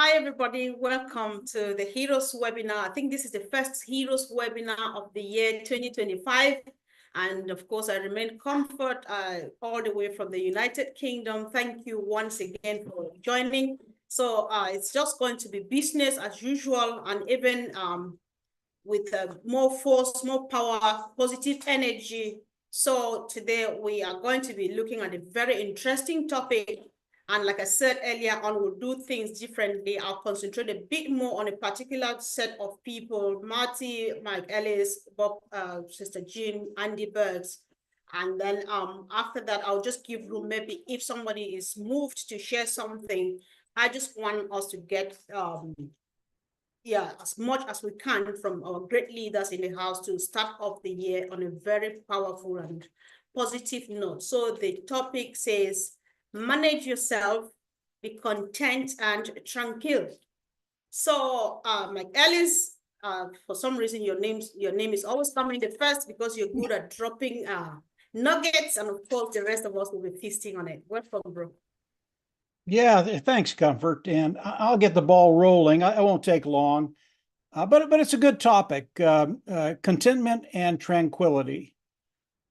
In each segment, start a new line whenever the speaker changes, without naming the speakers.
Hi, everybody. Welcome to the Heroes webinar. I think this is the first Heroes webinar of the year 2025. And of course, I remain Comfort all the way from the United Kingdom. Thank you once again for joining. So it's just going to be business as usual, and even with more force, more power, positive energy. So today we are going to be looking at a very interesting topic. And like I said earlier on, we'll do things differently. I'll concentrate a bit more on a particular set of people: Marty, Mike Ellis, Bob, Sister Jean, Andy Burks. And then after that, I'll just give room. Maybe if somebody is moved to share something, I just want us to get as much as we can from our great leaders in the house to start off the year on a very powerful and positive note. So the topic says, manage yourself, be content and tranquil. So Mike Ellis, for some reason your name is always coming the first because you're good at dropping nuggets, and of course the rest of us will be feasting on it. Welcome, bro.
Yeah, thanks, Comfort. And I'll get the ball rolling. I won't take long, but it's a good topic. Contentment and tranquility.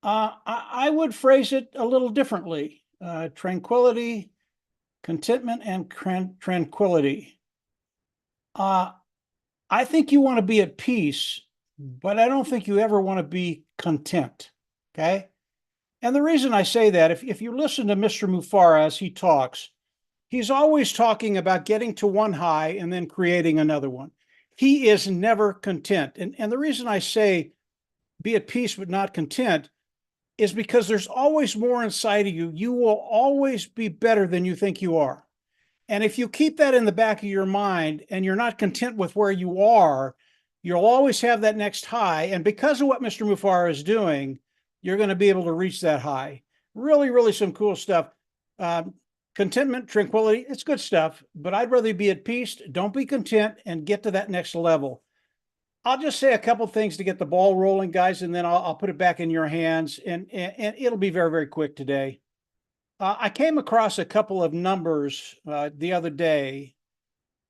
I would phrase it a little differently. Tranquility, contentment, and tranquility. I think you want to be at peace, but I don't think you ever want to be content. Okay. And the reason I say that, if you listen to Mr. Mufara as he talks, he's always talking about getting to one high and then creating another one. He is never content. And the reason I say be at peace but not content is because there's always more inside of you. You will always be better than you think you are. And if you keep that in the back of your mind and you're not content with where you are, you'll always have that next high. And because of what Mr. Mufara is doing, you're going to be able to reach that high. Really, really some cool stuff. Contentment, tranquility, it's good stuff, but I'd rather be at peace. Don't be content and get to that next level. I'll just say a couple things to get the ball rolling, guys, and then I'll put it back in your hands, and it'll be very, very quick today. I came across a couple of numbers the other day,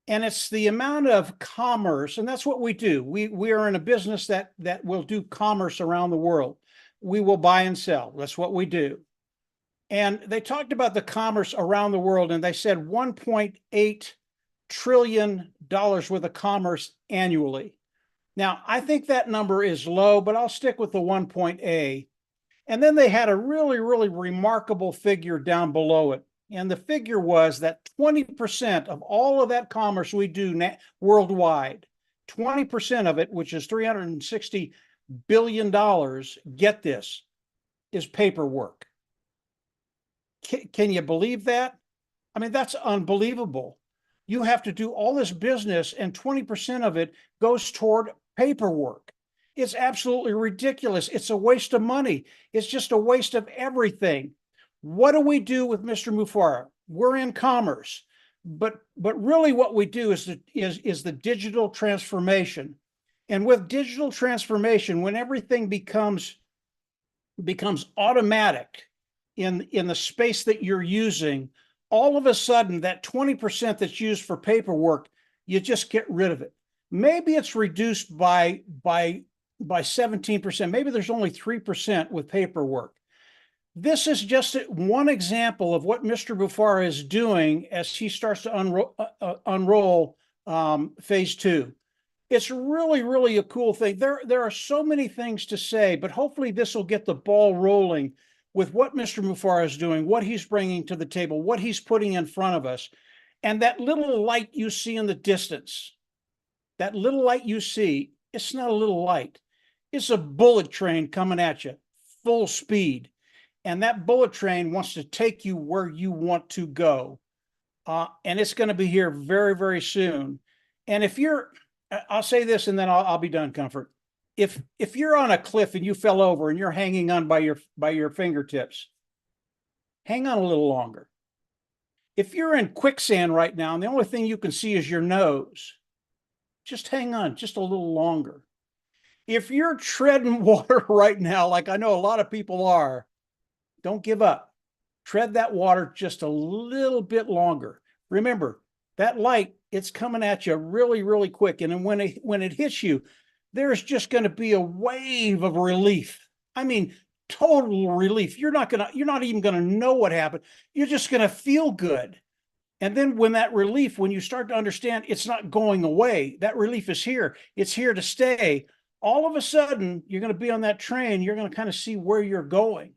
and it's the amount of commerce, and that's what we do. We are in a business that will do commerce around the world. We will buy and sell. That's what we do. And they talked about the commerce around the world, and they said $1.8 trillion worth of commerce annually. Now, I think that number is low, but I'll stick with the 1.8. And then they had a really, really remarkable figure down below it. And the figure was that 20% of all of that commerce we do worldwide, 20% of it, which is $360 billion, get this, is paperwork. Can you believe that? I mean, that's unbelievable. You have to do all this business and 20% of it goes toward paperwork. It's absolutely ridiculous. It's a waste of money. It's just a waste of everything. What do we do with Mr. Mufara? We're in commerce, but really what we do is the digital transformation. And with digital transformation, when everything becomes automatic in the space that you're using, all of a sudden that 20% that's used for paperwork, you just get rid of it. Maybe it's reduced by 17%. Maybe there's only 3% with paperwork. This is just one example of what Mr. Mufara is doing as he starts to unroll phase 2. It's really, really a cool thing. There are so many things to say, but hopefully this will get the ball rolling with what Mr. Mufara is doing, what he's bringing to the table, what he's putting in front of us. And that little light you see in the distance, that little light you see, it's not a little light. It's a bullet train coming at you, full speed. And that bullet train wants to take you where you want to go. And it's going to be here very, very soon. And if you're, I'll say this and then I'll be done, Comfort. If you're on a cliff and you fell over and you're hanging on by your fingertips, hang on a little longer. If you're in quicksand right now and the only thing you can see is your nose, just hang on just a little longer. If you're treading water right now, like I know a lot of people are, don't give up. Tread that water just a little bit longer. Remember, that light, it's coming at you really, really quick. And then when it hits you, there's just going to be a wave of relief. I mean, total relief. You're not even going to know what happened. You're just going to feel good. And then when that relief, when you start to understand it's not going away, that relief is here. It's here to stay. All of a sudden, you're going to be on that train. You're going to kind of see where you're going.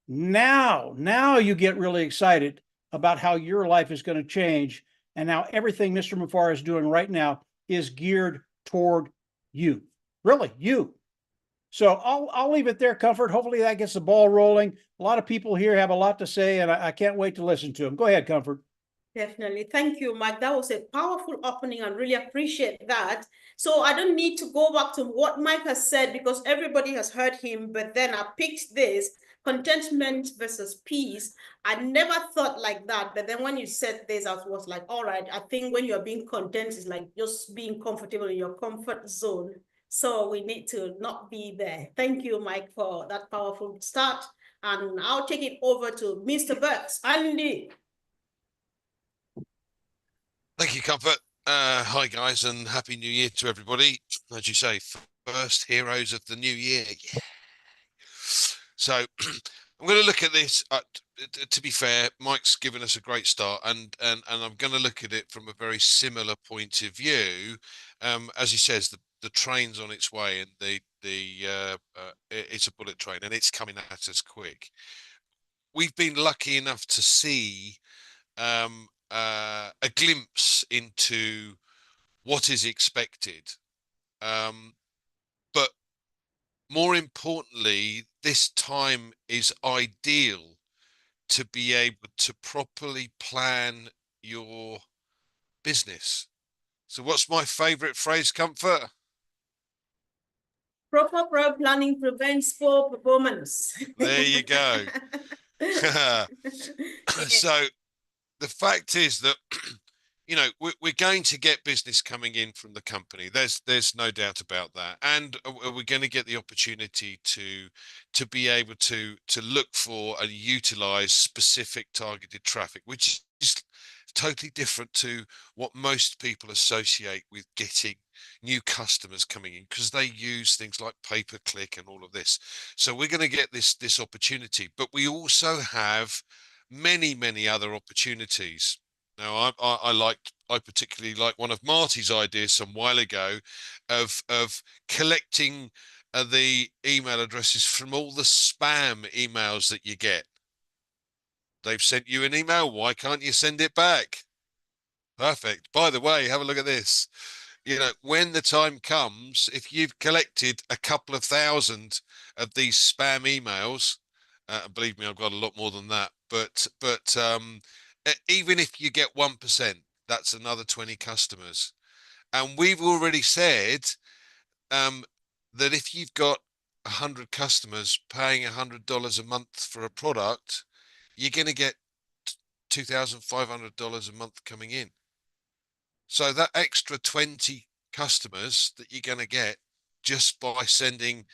Now you get really excited about how your life is going to change. And now everything Mr. Mufar is doing right now is geared toward you. Really, you. So I'll leave it there, Comfort. Hopefully that gets the ball rolling. A lot of people here have a lot to say, and I can't wait to listen to them. Go ahead, Comfort.
Definitely. Thank you, Mike. That was a powerful opening and really appreciate that. So I don't need to go back to what Mike has said because everybody has heard him, but then I picked this contentment versus peace. I never thought like that. But then when you said this, I was like, all right, I think when you're being content is like just being comfortable in your comfort zone. So we need to not be there. Thank you, Mike, for that powerful start. And I'll take it over to Mr. Burks. Andy.
Thank you, Comfort. Hi, guys, and Happy New Year to everybody. As you say, first heroes of the new year. Yeah. So I'm going to look at this. To be fair, Mike's given us a great start, and I'm going to look at it from a very similar point of view. As he says, the train's on its way, and it's a bullet train, and it's coming at us quick. We've been lucky enough to see a glimpse into what is expected. But more importantly, this time is ideal to be able to properly plan your business. So what's my favorite phrase, Comfort?
Proper planning prevents poor performance.
There you go. So the fact is that you know we're going to get business coming in from the company. There's no doubt about that, and we're going to get the opportunity to be able to look for and utilize specific targeted traffic, which is totally different to what most people associate with getting new customers coming in, because they use things like pay-per-click and all of this. So we're going to get this opportunity, but we also have many other opportunities. Now, I particularly like one of Marty's ideas some while ago of collecting the email addresses from all the spam emails that you get. They've sent you an email. Why can't you send it back? Perfect. By the way, have a look at this. You know, when the time comes, if you've collected a couple of thousand of these spam emails, believe me, I've got a lot more than that. But even if you get 1%, that's another 20 customers. And we've already said that if you've got 100 customers paying $100 a month for a product, you're going to get $2,500 a month coming in. So that extra 20 customers that you're going to get just by sending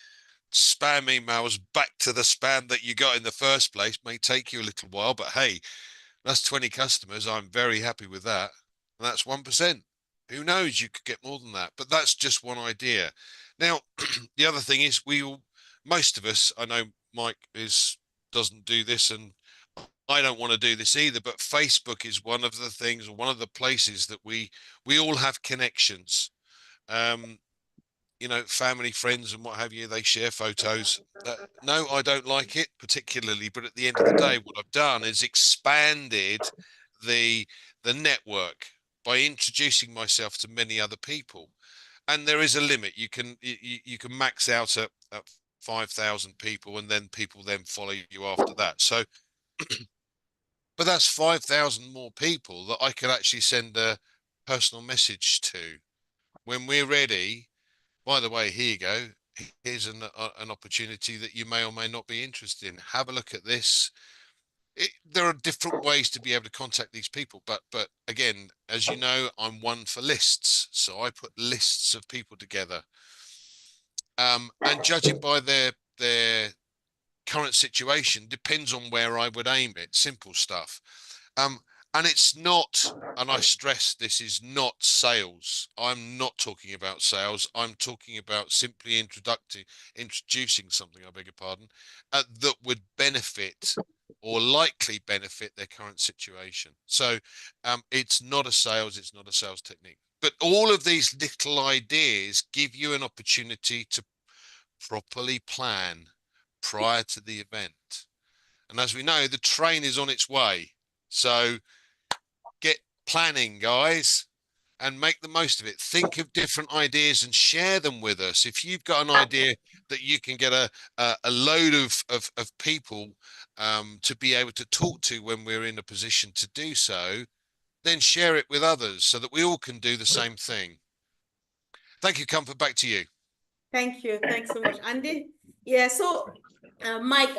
spam emails back to the spam that you got in the first place may take you a little while, but hey, that's 20 customers. I'm very happy with that. And that's 1%. Who knows? You could get more than that, but that's just one idea. Now, the other thing is most of us, I know Mike doesn't do this, and I don't want to do this either, but Facebook is one of the things, or one of the places that we all have connections. You know, family, friends, and what have you, they share photos. No, I don't like it particularly, but at the end of the day, what I've done is expanded the network by introducing myself to many other people. And there is a limit. You can max out at 5,000 people, and then people then follow you after that. So, but that's 5,000 more people that I could actually send a personal message to when we're ready. By the way, here you go. Here's an opportunity that you may or may not be interested in. Have a look at this. There are different ways to be able to contact these people, but again, as you know, I'm one for lists, so I put lists of people together. And judging by their current situation depends on where I would aim it. Simple stuff. And it's not, and I stress this is not sales. I'm not talking about sales. I'm talking about simply introducing something, I beg your pardon, that would benefit or likely benefit their current situation. So it's not a sales, it's not a sales technique. But all of these little ideas give you an opportunity to properly plan prior to the event. And as we know, the train is on its way. So get planning, guys, and make the most of it. Think of different ideas and share them with us. If you've got an idea that you can get a load of people to be able to talk to when we're in a position to do so, then share it with others so that we all can do the same thing. Thank you, Comfort. Back to you.
Thank you. Thanks so much, Andy. Yeah, so Mike,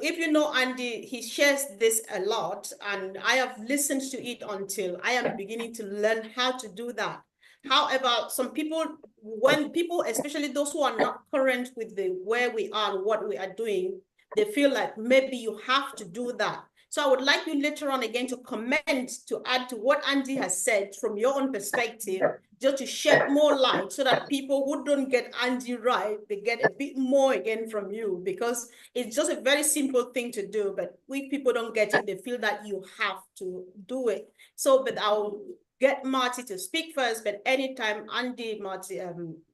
if you know Andy, he shares this a lot, and I have listened to it until I am beginning to learn how to do that. However, some people, when people, especially those who are not current with where we are and what we are doing, they feel like maybe you have to do that. So I would like you later on again to comment, to add to what Andy has said from your own perspective, just to shed more light so that people who don't get Andy right, they get a bit more again from you, because it's just a very simple thing to do, but we people don't get it. They feel that you have to do it. So, but I'll get Marty to speak first, but anytime Andy, Marty,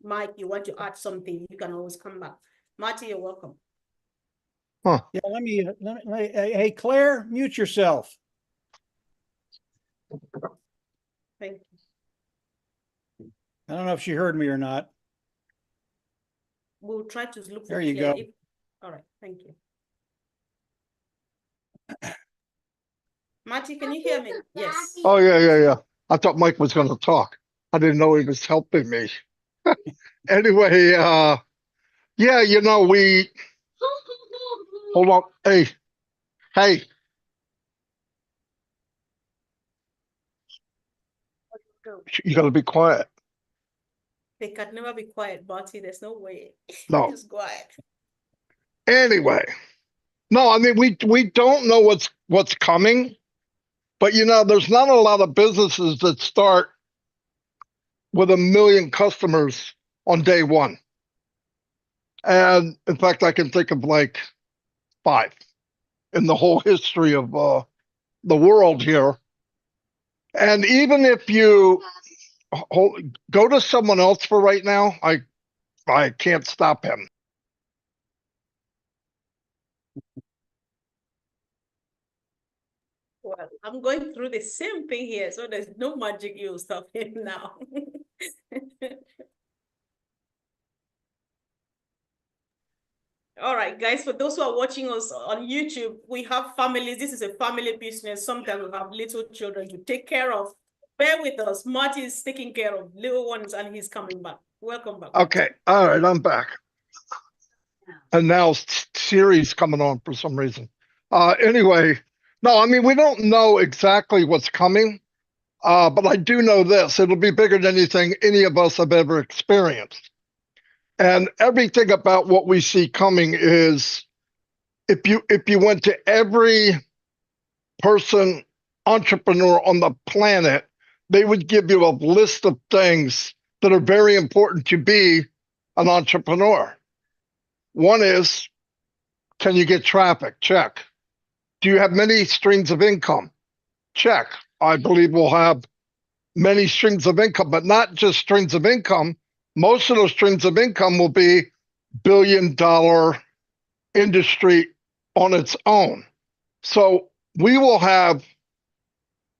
Mike, you want to add something, you can always come back. Marty, you're welcome.
Yeah, hey, Claire, mute yourself.
Thank you.
I don't know if she heard me or not.
We'll try to look for
There you
Claire.
go.
All right, thank you. Marty, can you hear me? Yes.
Oh, yeah. I thought Mike was going to talk. I didn't know he was helping me. Anyway, yeah, you know, hold on. Hey. You got to be quiet.
They can never be quiet, Marty. There's no way.
No.
Just quiet.
Anyway, no, I mean, we don't know what's coming, but you know, there's not a lot of businesses that start with 1 million customers on day one. And in fact, I can think of like 5 in the whole history of the world here. And even if you go to someone else for right now, I can't stop him.
Well, I'm going through the same thing here, so there's no magic you'll stop him now. All right, guys, for those who are watching us on YouTube, we have families. This is a family business. Sometimes we have little children to take care of. Bear with us. Marty is taking care of little ones and he's coming back. Welcome back. Marty.
Okay. All right. I'm back. And now Siri's coming on for some reason. Anyway, no, I mean, we don't know exactly what's coming, but I do know this. It'll be bigger than anything any of us have ever experienced. And everything about what we see coming is, if you went to every person, entrepreneur on the planet, they would give you a list of things that are very important to be an entrepreneur. One is, can you get traffic? Check. Do you have many streams of income? Check. I believe we'll have many streams of income, but not just streams of income. Most of those streams of income will be billion-dollar industry on its own. So we will have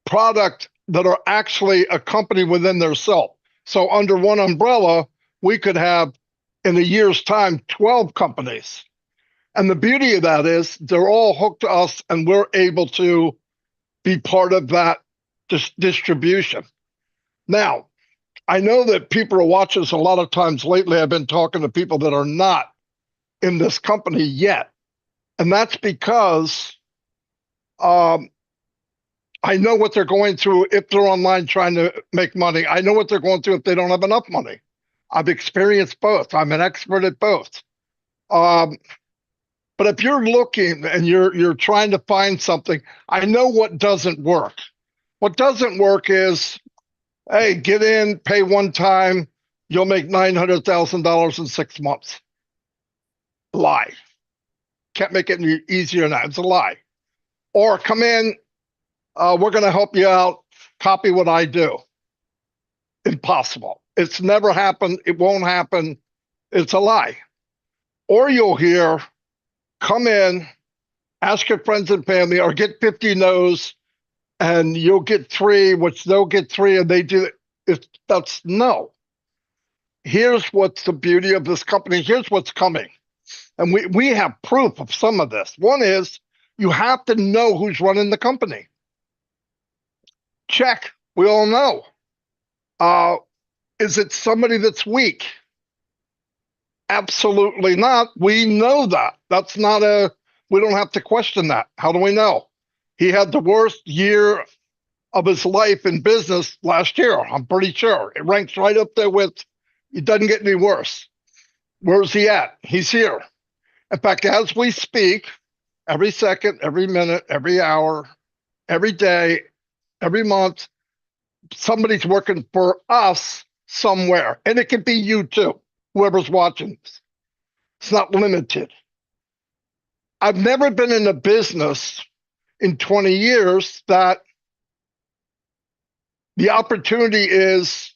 product that are actually a company within themselves. So under one umbrella, we could have, in a year's time, 12 companies. And the beauty of that is they're all hooked to us and we're able to be part of that distribution. Now, I know that people are watching us a lot of times lately. I've been talking to people that are not in this company yet. And that's because I know what they're going through if they're online trying to make money. I know what they're going through if they don't have enough money. I've experienced both. I'm an expert at both. But if you're looking and you're trying to find something, I know what doesn't work. What doesn't work is, hey, get in, pay one time, you'll make $900,000 in 6 months. Lie. Can't make it any easier than that. It's a lie. Or come in, we're going to help you out, copy what I do. Impossible. It's never happened. It won't happen. It's a lie. Or you'll hear, come in, ask your friends and family, or get 50 no's, and you'll get 3, which they'll get 3, and they do it. That's no. Here's what's the beauty of this company. Here's what's coming. And we have proof of some of this. One is you have to know who's running the company. Check. We all know. Is it somebody that's weak? Absolutely not. We know that. That's not we don't have to question that. How do we know? He had the worst year of his life in business last year. I'm pretty sure. It ranks right up there with, it doesn't get any worse. Where's he at? He's here. In fact, as we speak, every second, every minute, every hour, every day, every month, somebody's working for us somewhere. And it could be you too, whoever's watching this. It's not limited. I've never been in a business in 20 years that the opportunity is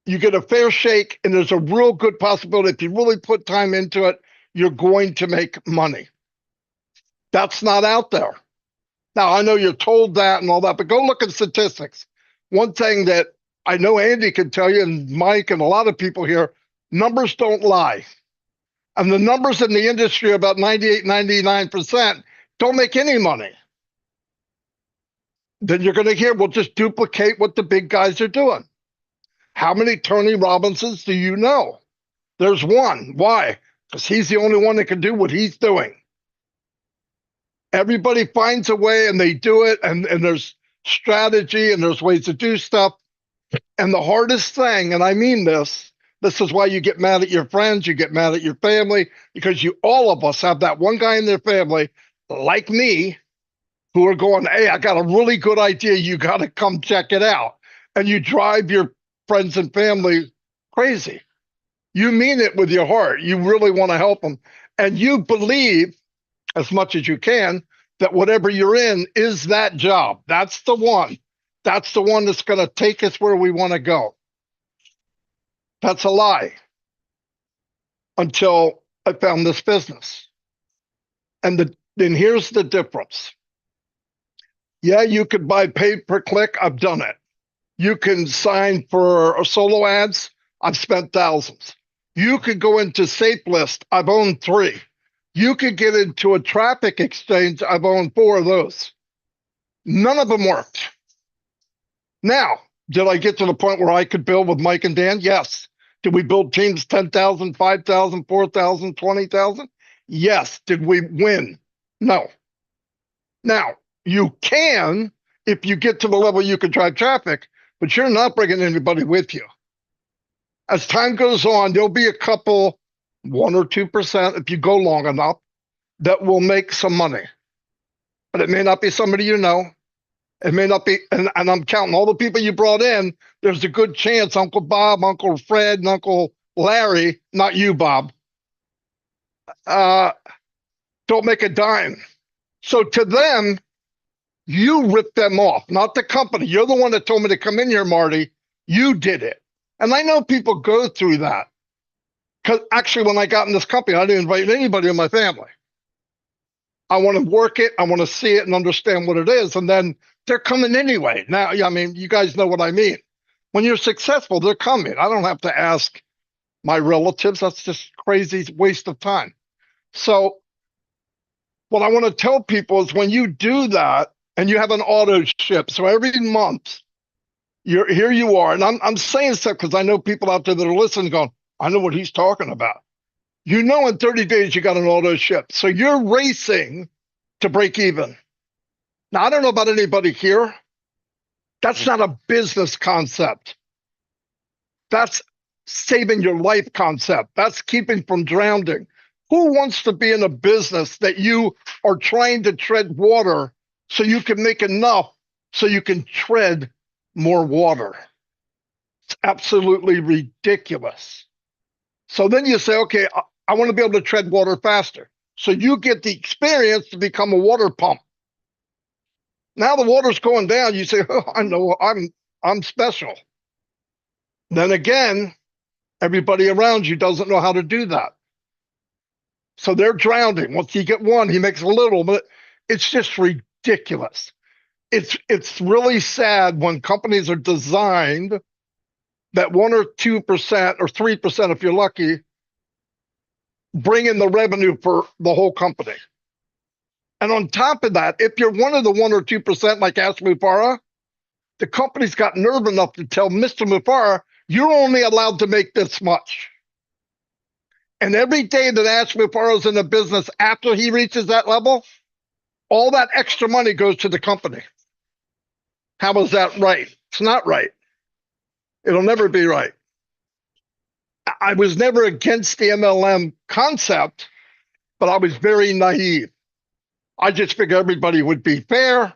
you get a fair shake, and there's a real good possibility if you really put time into it, you're going to make money. That's not out there. Now, I know you're told that and all that, but go look at statistics. One thing that I know Andy can tell you, and Mike and a lot of people here, numbers don't lie. And the numbers in the industry, about 98, 99%, don't make any money. Then you're going to hear, we'll just duplicate what the big guys are doing. How many Tony Robbinsons do you know? There's one. Why? Because he's the only one that can do what he's doing. Everybody finds a way and they do it, and there's strategy and there's ways to do stuff. And the hardest thing, and I mean this is why you get mad at your friends, you get mad at your family, because all of us have that one guy in their family, like me, who are going, hey, I got a really good idea. You got to come check it out. And you drive your friends and family crazy. You mean it with your heart. You really want to help them. And you believe, as much as you can, that whatever you're in is that job. That's the one. That's the one that's going to take us where we want to go. That's a lie. Until I found this business. And here's the difference. Yeah, you could buy pay per click. I've done it. You can sign for solo ads. I've spent thousands. You could go into Safe List. I've owned 3. You could get into a traffic exchange. I've owned 4 of those. None of them worked. Now, did I get to the point where I could build with Mike and Dan? Yes. Did we build teams 10,000, 5,000, 4,000, 20,000? Yes. Did we win? No. Now, you can, if you get to the level you can drive traffic, but you're not bringing anybody with you. As time goes on, there'll be a couple, 1 or 2%, if you go long enough, that will make some money. But it may not be somebody you know. It may not be, and I'm counting all the people you brought in. There's a good chance Uncle Bob, Uncle Fred, and Uncle Larry, not you, Bob, don't make a dime. So to them, you ripped them off, not the company. You're the one that told me to come in here, Marty. You did it. And I know people go through that. Because actually, when I got in this company, I didn't invite anybody in my family. I want to work it. I want to see it and understand what it is. And then they're coming anyway. Now, I mean, you guys know what I mean. When you're successful, they're coming. I don't have to ask my relatives. That's just crazy waste of time. So what I want to tell people is when you do that and you have an auto ship, so every month, here you are. And I'm saying stuff because I know people out there that are listening going, I know what he's talking about. You know, in 30 days, you got an auto ship. So you're racing to break even. Now, I don't know about anybody here. That's not a business concept. That's saving your life concept. That's keeping from drowning. Who wants to be in a business that you are trying to tread water so you can make enough so you can tread more water? It's absolutely ridiculous. So then you say, okay, I want to be able to tread water faster. So you get the experience to become a water pump. Now the water's going down. You say, oh, I know I'm special. Then again, everybody around you doesn't know how to do that. So they're drowning. Once you get one, he makes a little, but it's just ridiculous. It's really sad when companies are designed that 1 or 2% or 3%, if you're lucky, bring in the revenue for the whole company. And on top of that, if you're one of the 1 or 2% like Ash Mufareh, the company's got nerve enough to tell Mr. Mufareh, you're only allowed to make this much. And every day that Ash Mufareh is in the business after he reaches that level, all that extra money goes to the company. How is that right? It's not right. It'll never be right. I was never against the MLM concept, but I was very naive. I just figured everybody would be fair.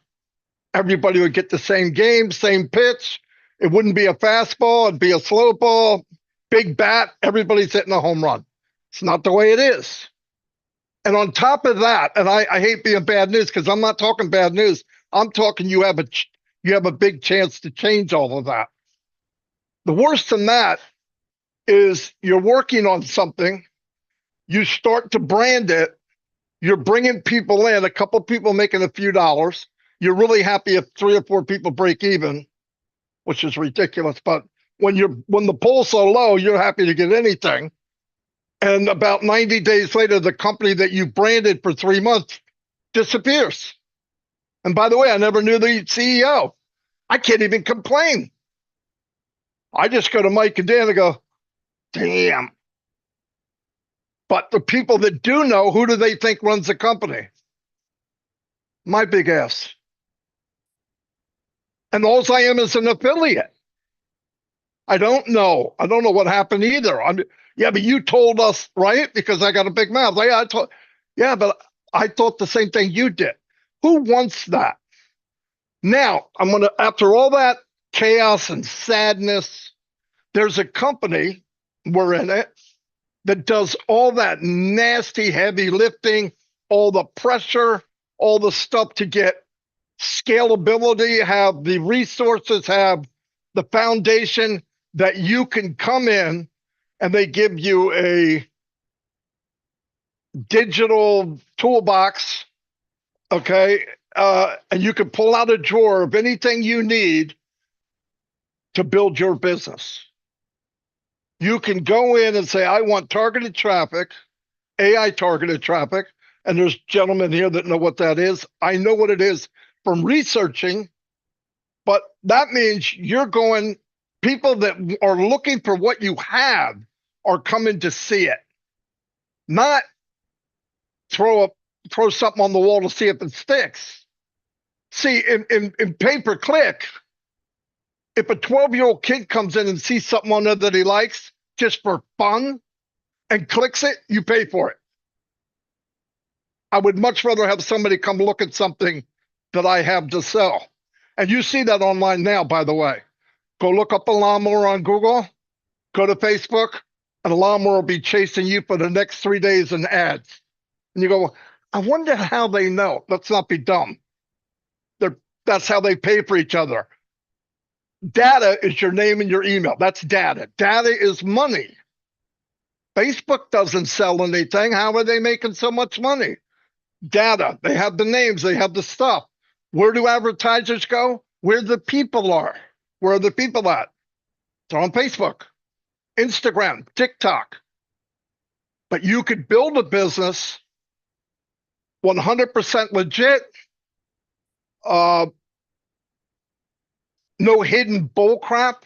Everybody would get the same game, same pitch. It wouldn't be a fastball. It'd be a slow ball, big bat. Everybody's hitting a home run. It's not the way it is. And on top of that, and I hate being bad news because I'm not talking bad news. I'm talking you have a big chance to change all of that. The worst than that is you're working on something, you start to brand it, you're bringing people in, a couple people making a few dollars. You're really happy if 3 or 4 people break even, which is ridiculous. But when the poll's so low, you're happy to get anything. And about 90 days later, the company that you branded for 3 months disappears. And by the way, I never knew the CEO. I can't even complain. I just go to Mike and Dan and go, damn. But the people that do know, who do they think runs the company? My big ass. And all I am is an affiliate. I don't know. I don't know what happened either. Yeah, but you told us, right? Because I got a big mouth. Yeah, but I thought the same thing you did. Who wants that? Now, after all that chaos and sadness, there's a company, we're in it, that does all that nasty heavy lifting, all the pressure, all the stuff to get scalability, have the resources, have the foundation that you can come in and they give you a digital toolbox, okay? And you can pull out a drawer of anything you need to build your business. You can go in and say, I want targeted traffic, AI targeted traffic, and there's gentlemen here that know what that is. I know what it is from researching, but that means people that are looking for what you have are coming to see it, not throw something on the wall to see if it sticks. See, in pay-per-click, if a 12-year-old kid comes in and sees something on there that he likes just for fun and clicks it, you pay for it. I would much rather have somebody come look at something that I have to sell. And you see that online now, by the way. Go look up a lawnmower on Google, go to Facebook, and a lawnmower will be chasing you for the next 3 days in ads. And you go, I wonder how they know. Let's not be dumb. That's how they pay for each other. Data is your name and your email. That's data. Data is money. Facebook doesn't sell anything. How are they making so much money? Data. They have the names. They have the stuff. Where do advertisers go? Where the people are. Where are the people at? They're on Facebook, Instagram, TikTok. But you could build a business 100% legit, no hidden bull crap.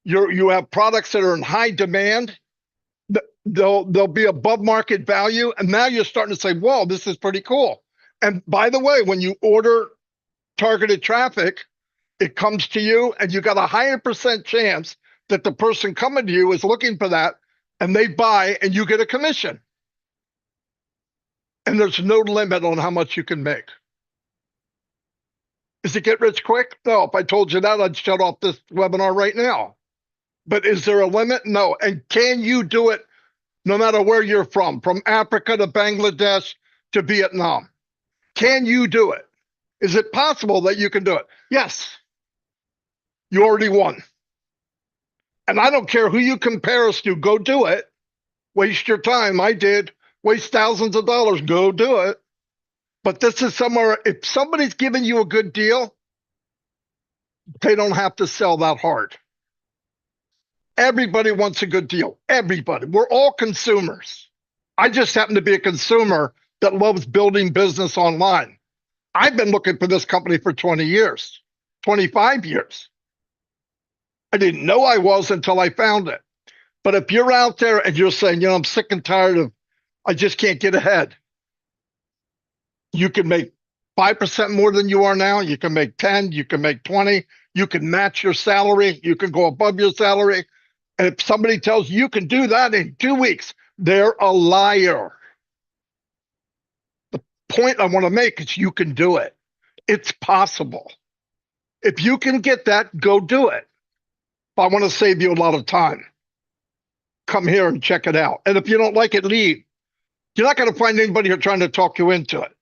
You have products that are in high demand. They'll be above market value. And now you're starting to say, whoa, this is pretty cool. And by the way, when you order targeted traffic, it comes to you and you got a higher % chance that the person coming to you is looking for that and they buy and you get a commission. and there's no limit on how much you can make. Is it get rich quick? No, if I told you that, I'd shut off this webinar right now. But is there a limit? No. And can you do it no matter where you're from Africa to Bangladesh to Vietnam? Can you do it? Is it possible that you can do it? Yes. You already won. And I don't care who you compare us to, go do it. Waste your time. I did. Waste thousands of dollars. Go do it. But this is somewhere, if somebody's giving you a good deal, they don't have to sell that hard. Everybody wants a good deal. Everybody. We're all consumers. I just happen to be a consumer that loves building business online. I've been looking for this company for 20 years, 25 years. I didn't know I was until I found it. But if you're out there and you're saying, I'm sick and tired of, I just can't get ahead. You can make 5% more than you are now. You can make 10, you can make 20, you can match your salary, you can go above your salary. And if somebody tells you can do that in 2 weeks, they're a liar. The point I want to make is you can do it. It's possible. If you can get that, go do it. If I want to save you a lot of time, come here and check it out. And if you don't like it, leave. You're not going to find anybody here trying to talk you into it.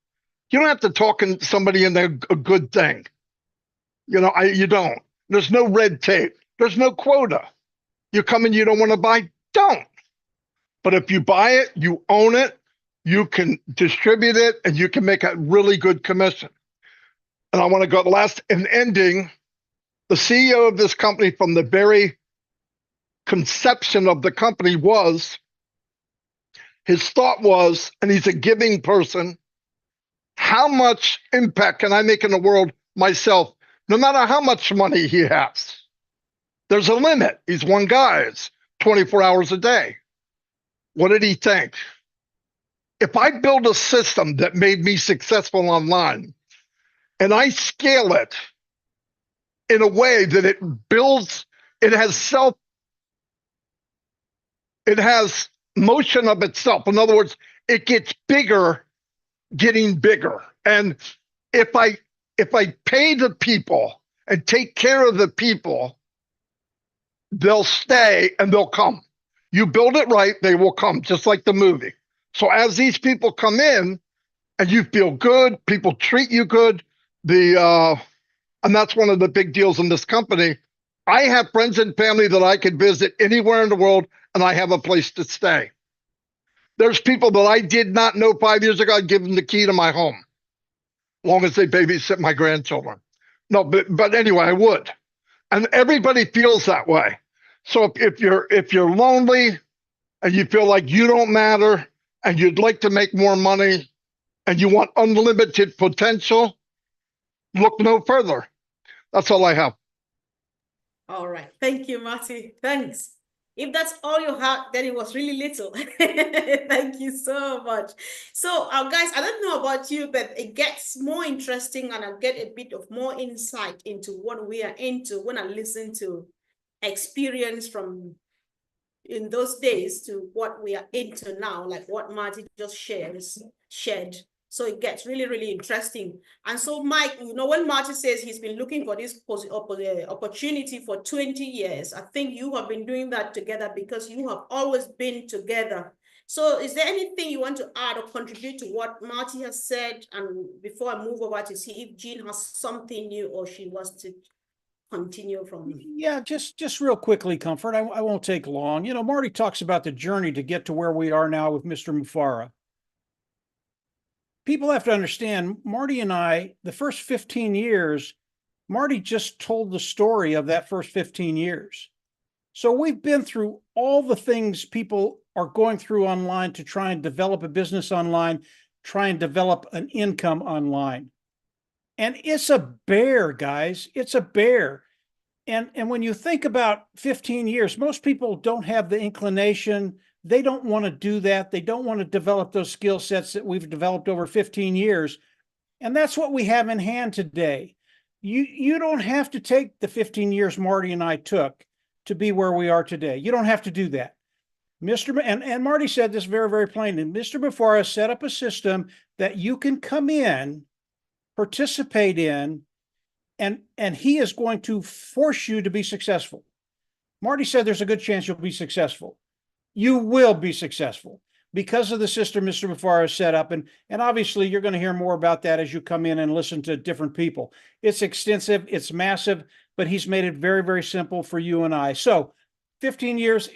You don't have to talk somebody into a good thing. You don't. There's no red tape. There's no quota. You come in, you don't want to buy, don't. But if you buy it, you own it, you can distribute it, and you can make a really good commission. And I want to go last and ending. The CEO of this company from the very conception of the company his thought was, and he's a giving person, how much impact can I make in the world myself, no matter how much money he has? There's a limit. He's one guy. It's 24 hours a day. What did he think? If I build a system that made me successful online and I scale it in a way that it builds, it has motion of itself. In other words, it gets bigger, getting bigger. And if I pay the people and take care of the people, they'll stay and they'll come. You build it right, they will come, just like the movie. So as these people come in and you feel good, people treat you good, and that's one of the big deals in this company. I have friends and family that I could visit anywhere in the world, and I have a place to stay. There's people that I did not know 5 years ago. I'd give them the key to my home, as long as they babysit my grandchildren. No, but anyway, I would. And everybody feels that way. So if you're lonely and you feel like you don't matter and you'd like to make more money and you want unlimited potential, look no further. That's all I have.
All right. Thank you, Marty. Thanks. If that's all you had, then it was really little. Thank you so much. So, guys, I don't know about you, but it gets more interesting and I get a bit of more insight into what we are into when I listen to experience from in those days to what we are into now, like what Marty just shared. So it gets really, really interesting. And so, Mike, when Marty says he's been looking for this opportunity for 20 years, I think you have been doing that together because you have always been together. So is there anything you want to add or contribute to what Marty has said? And before I move over to see if Jean has something new or she wants to continue from.
Yeah, just real quickly, Comfort. I won't take long. Marty talks about the journey to get to where we are now with Mr. Mufareh. People have to understand, Marty and I, the first 15 years, Marty just told the story of that first 15 years. So we've been through all the things people are going through online to try and develop a business online, try and develop an income online. And it's a bear, guys. It's a bear. And when you think about 15 years, most people don't have the inclination. They don't want to do that. They don't want to develop those skill sets that we've developed over 15 years. And that's what we have in hand today. You don't have to take the 15 years Marty and I took to be where we are today. You don't have to do that. And Marty said this very, very plainly. Mr. Mufara set up a system that you can come in, participate in, and he is going to force you to be successful. Marty said there's a good chance you'll be successful. You will be successful because of the system Mr. Mufara set up. And obviously you're going to hear more about that as you come in and listen to different people. It's extensive, it's massive, but he's made it very, very simple for you and I. So 15 years,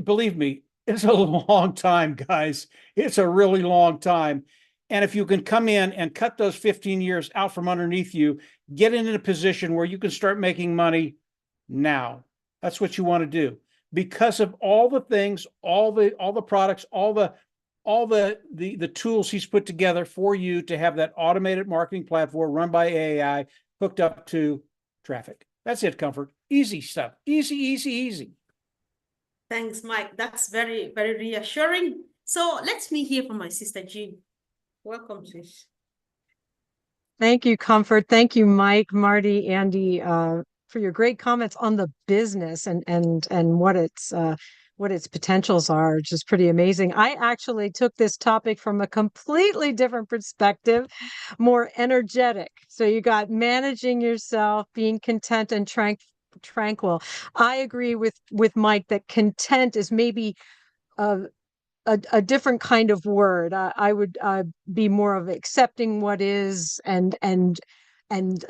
believe me, it's a long time, guys. It's a really long time. And if you can come in and cut those 15 years out from underneath you, get in a position where you can start making money now. That's what you want to do, because of all the things, all the products, all the tools he's put together for you to have that automated marketing platform run by AI hooked up to traffic. That's it, Comfort. Easy stuff. Easy, easy, easy.
Thanks, Mike. That's very, very reassuring. So let me hear from my sister Jean. Welcome, sis.
Thank you, Comfort. Thank you, Mike, Marty, Andy, for your great comments on the business and what its potentials are, which is pretty amazing. I actually took this topic from a completely different perspective, more energetic. So you got managing yourself, being content and tranquil. I agree with Mike that content is maybe a different kind of word. I would be more of accepting what is and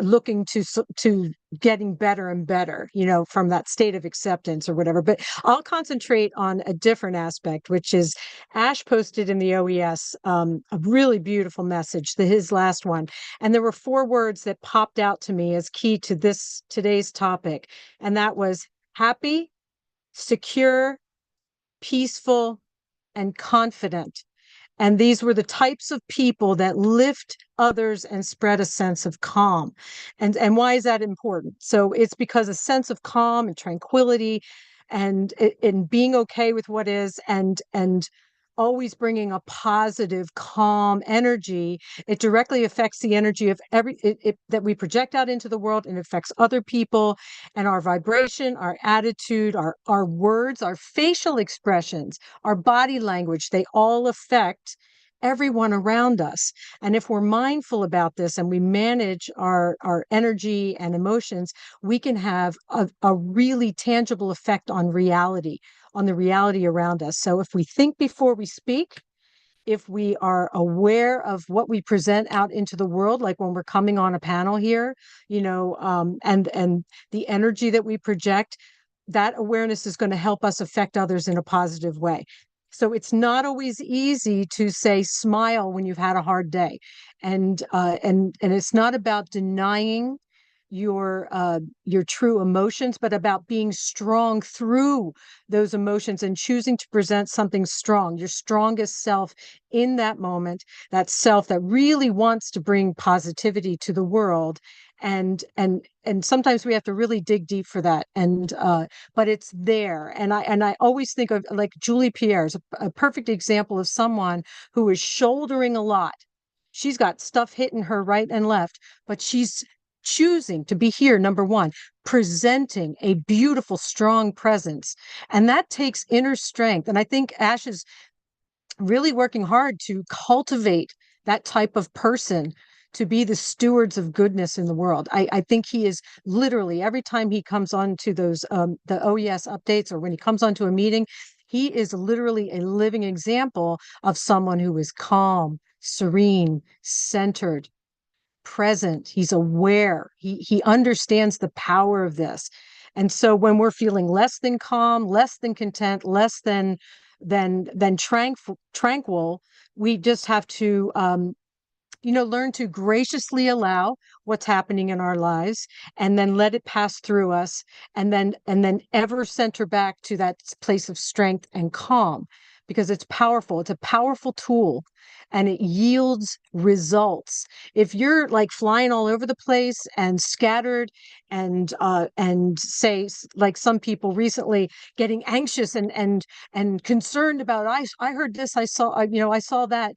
looking to getting better and better, from that state of acceptance or whatever. But I'll concentrate on a different aspect, which is Ash posted in the OES a really beautiful message, his last one. And there were 4 words that popped out to me as key to today's topic. And that was happy, secure, peaceful, and confident. And these were the types of people that lift others and spread a sense of calm. And why is that important? So it's because a sense of calm and tranquility and in being okay with what is and always bringing a positive, calm energy, it directly affects the energy of that we project out into the world, and affects other people and our vibration, our attitude, our words, our facial expressions, our body language. They all affect everyone around us. And if we're mindful about this and we manage our energy and emotions, we can have a really tangible effect on reality, on the reality around us. So if we think before we speak, if we are aware of what we present out into the world, like when we're coming on a panel here, and the energy that we project, that awareness is going to help us affect others in a positive way. So it's not always easy to say smile when you've had a hard day, and it's not about denying your true emotions, but about being strong through those emotions and choosing to present something strong, your strongest self in that moment, that self that really wants to bring positivity to the world. And sometimes we have to really dig deep for that. But it's there. And I always think of, like, Julie Pierre is a perfect example of someone who is shouldering a lot. She's got stuff hitting her right and left, but she's choosing to be here, number one, presenting a beautiful, strong presence. And that takes inner strength. And I think Ash is really working hard to cultivate that type of person to be the stewards of goodness in the world. I think he is literally, every time he comes on to those the OES updates, or when he comes onto a meeting, he is literally a living example of someone who is calm, serene, centered, present. He's aware. He understands the power of this. And so when we're feeling less than calm, less than content, less than tranquil, we just have to learn to graciously allow what's happening in our lives, and then let it pass through us, and then ever center back to that place of strength and calm, because it's powerful. It's a powerful tool, and it yields results. If you're like flying all over the place and scattered and say, like some people recently, getting anxious and concerned about, I heard this, I saw I saw that,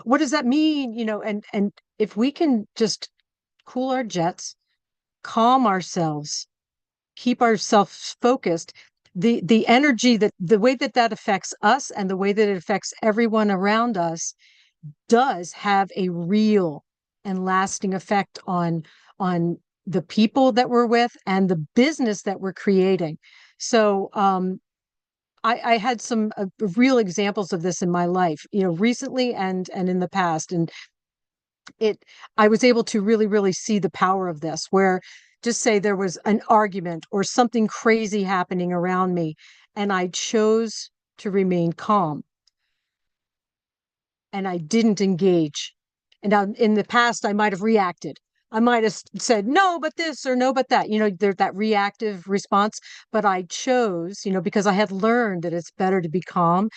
what does that mean, and if we can just cool our jets, calm ourselves, keep ourselves focused, the energy that the way that affects us and the way that it affects everyone around us does have a real and lasting effect on the people that we're with and the business that we're creating. So I had some real examples of this in my life, recently and in the past. And I was able to really see the power of this, where just say there was an argument or something crazy happening around me, and I chose to remain calm and I didn't engage. And now in the past, I might have reacted. I might have said, no, but this or no, but that, there's that reactive response. But I chose, because I had learned that it's better to be calm.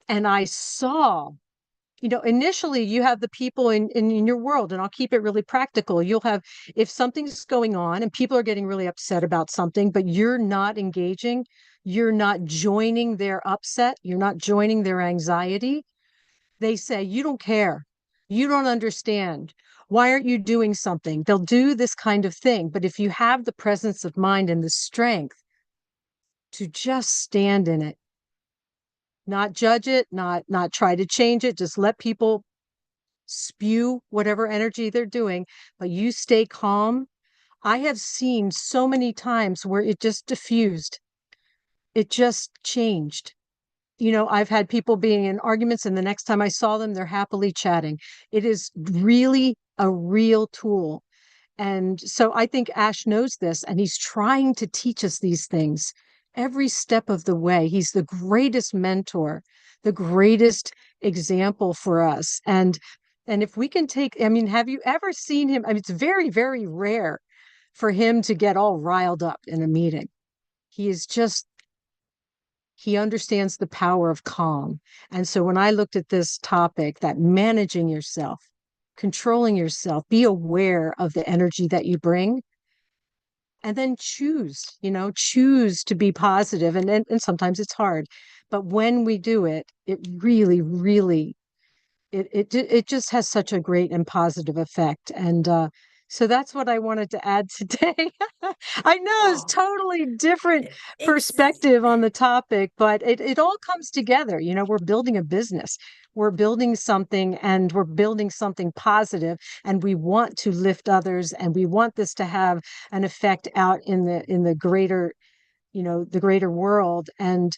And I saw, initially you have the people in your world, and I'll keep it really practical. You'll have, if something's going on and people are getting really upset about something, but you're not engaging, you're not joining their upset, you're not joining their anxiety. They say, you don't care. You don't understand. Why aren't you doing something? They'll do this kind of thing. But if you have the presence of mind and the strength to just stand in it, not judge it, not try to change it, just let people spew whatever energy they're doing, but you stay calm. I have seen so many times where it just diffused. It just changed. I've had people being in arguments, and the next time I saw them, they're happily chatting. It is really a real tool. And so I think Ash knows this, and he's trying to teach us these things every step of the way. He's the greatest mentor, the greatest example for us. And if we can take, have you ever seen him? It's very rare for him to get all riled up in a meeting. He understands the power of calm. And so when I looked at this topic, that managing yourself, controlling yourself, be aware of the energy that you bring, and then choose to be positive. And sometimes it's hard, but when we do it, it really, it just has such a great and positive effect. And so that's what I wanted to add today. I know it's totally different perspective on the topic, but it all comes together. We're building a business, we're building something, and we're building something positive, and we want to lift others, and we want this to have an effect out in the greater, the greater world. And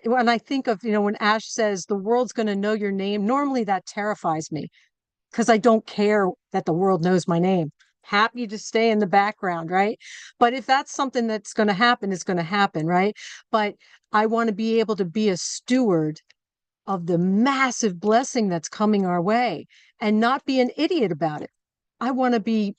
when I think of, when Ash says the world's going to know your name, normally that terrifies me because I don't care that the world knows my name. Happy to stay in the background, right? But if that's something that's going to happen, it's going to happen, right? But I want to be able to be a steward of the massive blessing that's coming our way and not be an idiot about it. I want to be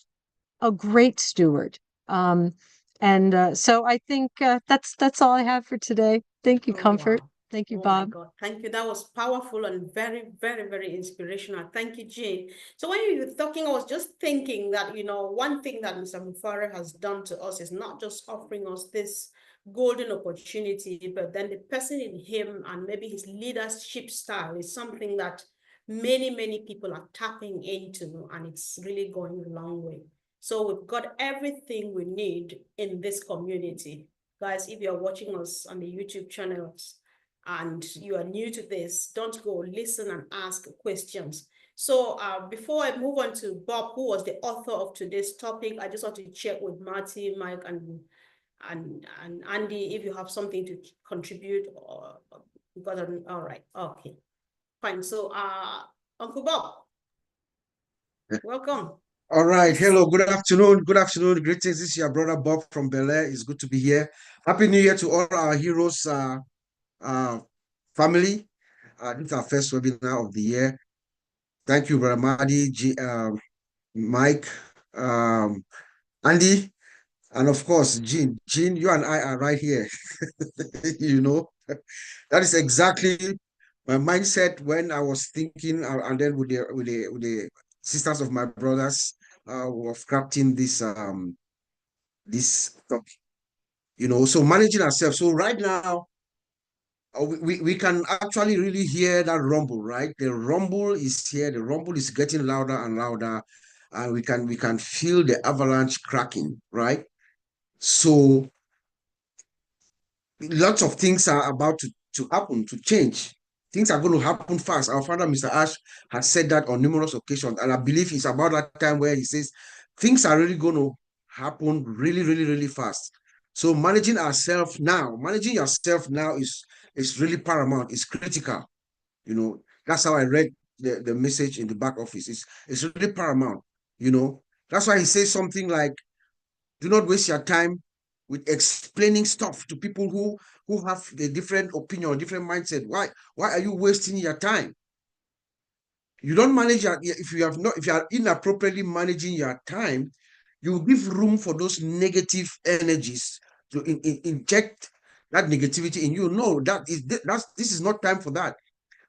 a great steward. So I think that's all I have for today. Thank you, Comfort.
Wow.
Thank you,
Oh
Bob.
my God. Thank you. That was powerful and very inspirational. Thank you, Jean. So when you were talking, I was just thinking that, one thing that Mr. Mufare has done to us is not just offering us this golden opportunity, but then the person in him and maybe his leadership style is something that many people are tapping into, and it's really going a long way. So we've got everything we need in this community. Guys, if you're watching us on the YouTube channels and you are new to this, don't go, listen and ask questions. So before I move on to Bob, who was the author of today's topic, I just want to check with Marty, Mike, and Andy if you have something to contribute. Or because all right, okay, fine. So Uncle Bob, welcome.
All right. Hello. Good afternoon. Good afternoon. Greetings. This is your brother Bob from Bel Air. It's good to be here. Happy New Year to all our heroes family. This is our first webinar of the year. Thank you, Brother Madi, Mike, Andy, and of course, Jean. Jean, you and I are right here. That is exactly my mindset when I was thinking, and then with the sisters of my brothers of crafting this topic. So managing ourselves. So right now, we can actually really hear that rumble, right? The rumble is here. The rumble is getting louder and louder, and we can feel the avalanche cracking, right? So lots of things are about to happen, to change. Things are going to happen fast. Our founder, Mr. Ash, has said that on numerous occasions. And I believe it's about that time where he says things are really going to happen really, really, really fast. So managing yourself now is really paramount. It's critical. You know, that's how I read the message in the back office. It's really paramount. You know, that's why he says something like, do not waste your time with explaining stuff to people who have a different opinion, different mindset. Why are you wasting your time? You don't manage if you are inappropriately managing your time, you give room for those negative energies to inject that negativity in you. No, this is not time for that.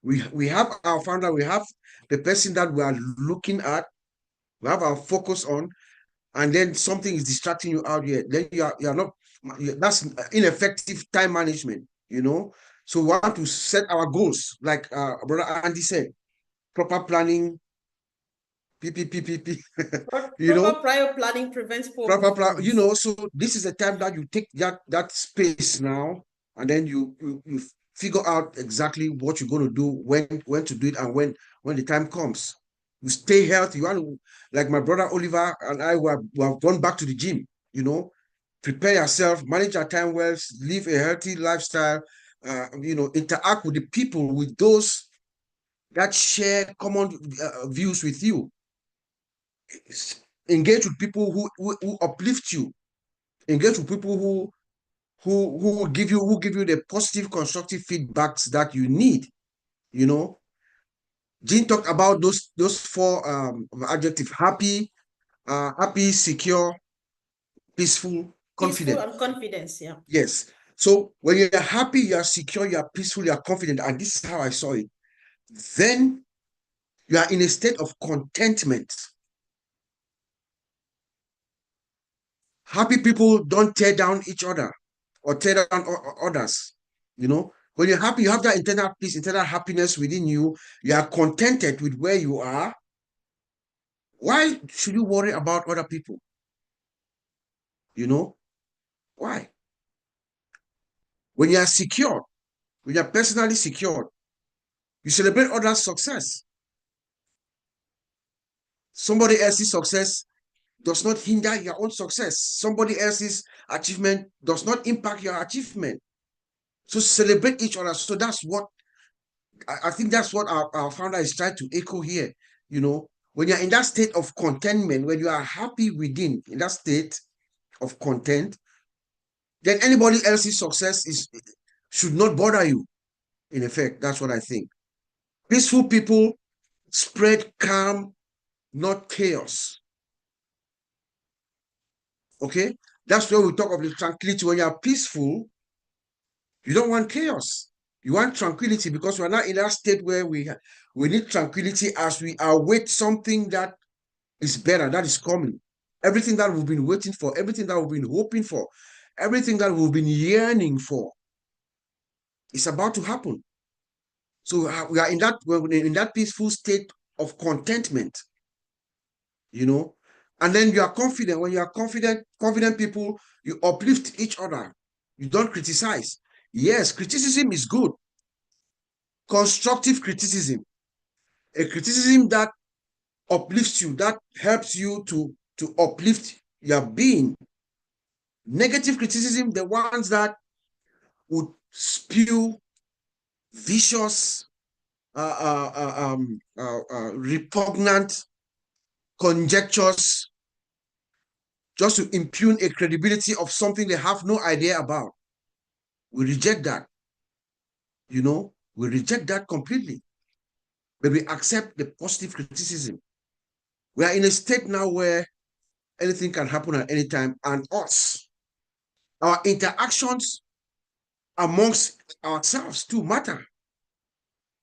We have our founder, we have the person that we are looking at, we have our focus on, and then something is distracting you out here. Then you're not. That's ineffective time management. You know. So we want to set our goals, like Brother Andy said, proper planning, PPPPP. You know,
Proper prior planning prevents poor
proper plan. You
performance.
know, so this is the time that you take that space now, and then you figure out exactly what you're going to do, when to do it, and when the time comes. You stay healthy. You want to, like my brother Oliver and I, we have gone back to the gym. You know, prepare yourself, manage your time well, live a healthy lifestyle. You know, interact with the people, with those that share common views with you. Engage with people who uplift you. Engage with people who give you the positive, constructive feedbacks that you need. You know, Jean talked about those four adjectives: happy, secure, peaceful,
Peaceful
confident.
and confidence, yeah.
Yes. So when you're happy, you're secure, you're peaceful, you're confident, and this is how I saw it, then you are in a state of contentment. Happy people don't tear down each other or tear down others. You know, when you're happy, you have that internal peace, internal happiness within you. You are contented with where you are. Why should you worry about other people? You know, why? When you are secure, when you are personally secured, you celebrate others' success. Somebody else's success does not hinder your own success. Somebody else's achievement does not impact your achievement. So celebrate each other. So that's what I think that's what our founder is trying to echo here. You know, when you're in that state of contentment, when you are happy within, in that state of content, then anybody else's success should not bother you. In effect, that's what I think. Peaceful people spread calm, not chaos. Okay? That's where we talk of the tranquility. When you are peaceful, you don't want chaos. You want tranquility, because we're not in that state where we need tranquility as we await something that is better, that is coming. Everything that we've been waiting for, everything that we've been hoping for, everything that we've been yearning for is about to happen. So we are in that peaceful state of contentment, you know. And then you are confident. When you are confident people, you uplift each other. You don't criticize. Yes, criticism is good. Constructive criticism, a criticism that uplifts you, that helps you to uplift your being. Negative criticism, the ones that would spew vicious, repugnant conjectures just to impugn a credibility of something they have no idea about. We reject that. You know, we reject that completely. But we accept the positive criticism. We are in a state now where anything can happen at any time, and our interactions amongst ourselves too matter.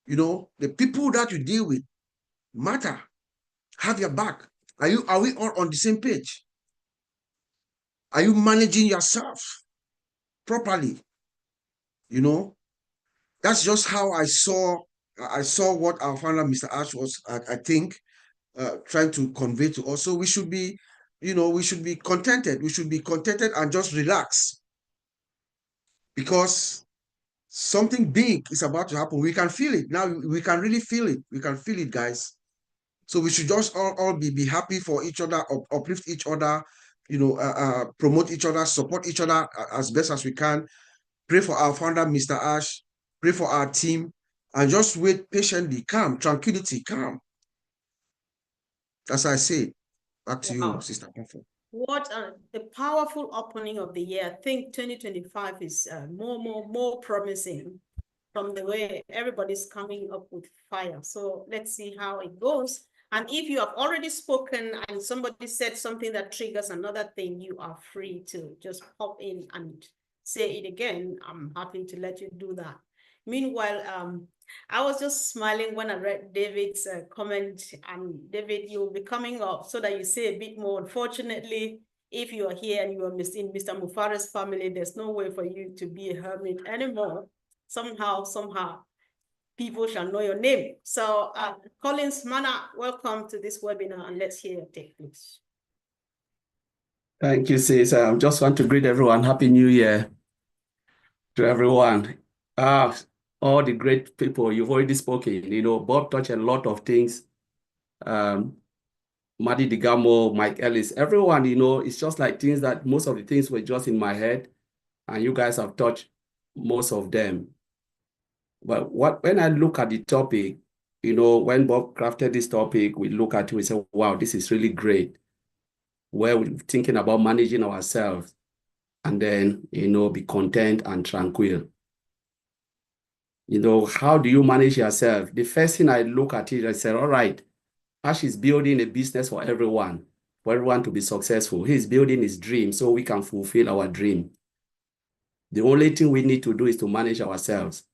You know, the people that you deal with matter. Have your back. Are we all on the same page? Are you managing yourself properly? You know, that's just how I saw what our founder, Mr. Ash, was, I think, trying to convey to us. So we should be, we should be contented. We should be contented and just relax. because something big is about to happen. We can feel it now. We can really feel it. We can feel it, guys. So we should just all be happy for each other, uplift each other, promote each other, support each other as best as we can. Pray for our founder, Mr. Ash. Pray for our team, and just wait patiently, calm, tranquility, calm. As I say, back to you, Sister Comfort.
What a powerful opening of the year. I think 2025 is more promising from the way everybody's coming up with fire. So let's see how it goes. And if you have already spoken and somebody said something that triggers another thing, you are free to just pop in and say it again. I'm happy to let you do that. Meanwhile, I was just smiling when I read David's comment. And David, you'll be coming up so that you say a bit more. Unfortunately, if you are here and you are in Mr. Mufara's family, there's no way for you to be a hermit anymore. Somehow, people shall know your name. So Collins Mana, welcome to this webinar, and let's hear your take, please.
Thank you, sis. I just want to greet everyone. Happy New Year to everyone. All the great people you've already spoken. Bob touched a lot of things. Madi Digamo, Mike Ellis, everyone, it's just like things that most of the things were just in my head, and you guys have touched most of them. But when I look at the topic, when Bob crafted this topic, we look at it, we say, wow, this is really great. Where we're thinking about managing ourselves and then, be content and tranquil. How do you manage yourself? The first thing I look at it, I said, all right, Ash is building a business for everyone to be successful. He's building his dream so we can fulfill our dream. The only thing we need to do is to manage ourselves.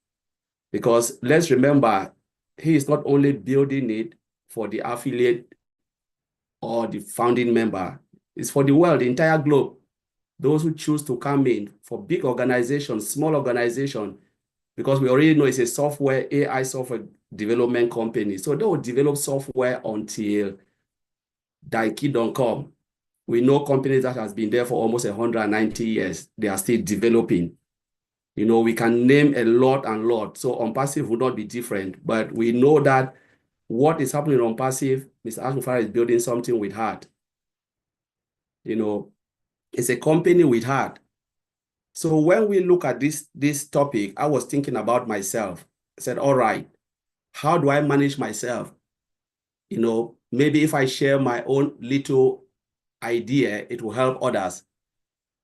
Because let's remember, he is not only building it for the affiliate or the founding member, it's for the world, the entire globe. Those who choose to come in, for big organizations, small organizations, because we already know it's a AI software development company. So they will develop software until Daiki don't come. We know companies that has been there for almost 190 years. They are still developing. We can name a lot and lot. So OnPassive would not be different. But we know that what is happening on OnPassive, Mr. Ashmufara is building something with heart. It's a company with heart. So when we look at this topic, I was thinking about myself. I said, all right, how do I manage myself? Maybe if I share my own little idea, it will help others.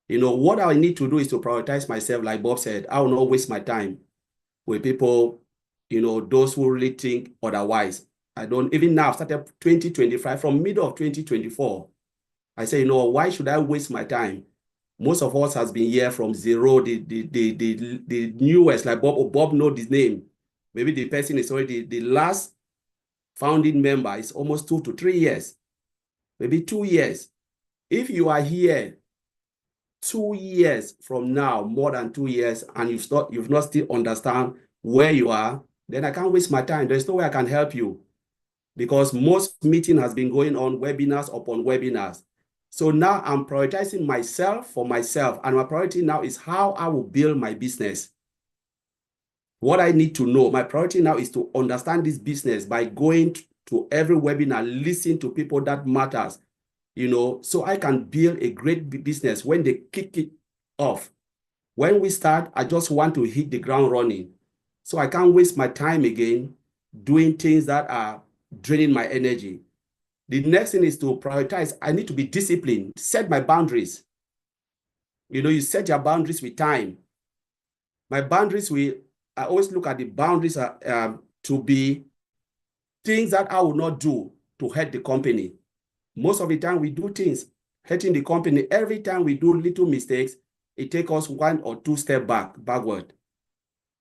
What I need to do is to prioritize myself. Like Bob said, I will not waste my time with people, those who really think otherwise. I don't, even now, I've started 2025, from middle of 2024. I say, why should I waste my time? Most of us has been here from zero, the newest, like Bob knows his name. Maybe the person is already, the last founding member is almost 2 to 3 years, maybe 2 years. If you are here 2 years from now, more than 2 years, and you've not still understand where you are, then I can't waste my time. There's no way I can help you, because most meeting has been going on, webinars upon webinars. So now I'm prioritizing myself for myself, and my priority now is how I will build my business. What I need to know, my priority now is to understand this business by going to every webinar, listen to people that matters, so I can build a great business when they kick it off. When we start, I just want to hit the ground running. So I can't waste my time again doing things that are draining my energy. The next thing is to prioritize. I need to be disciplined, set my boundaries. You set your boundaries with time. My boundaries, I always look at the boundaries to be things that I will not do to hurt the company. Most of the time we do things hurting the company. Every time we do little mistakes, it takes us 1 or 2 steps backward.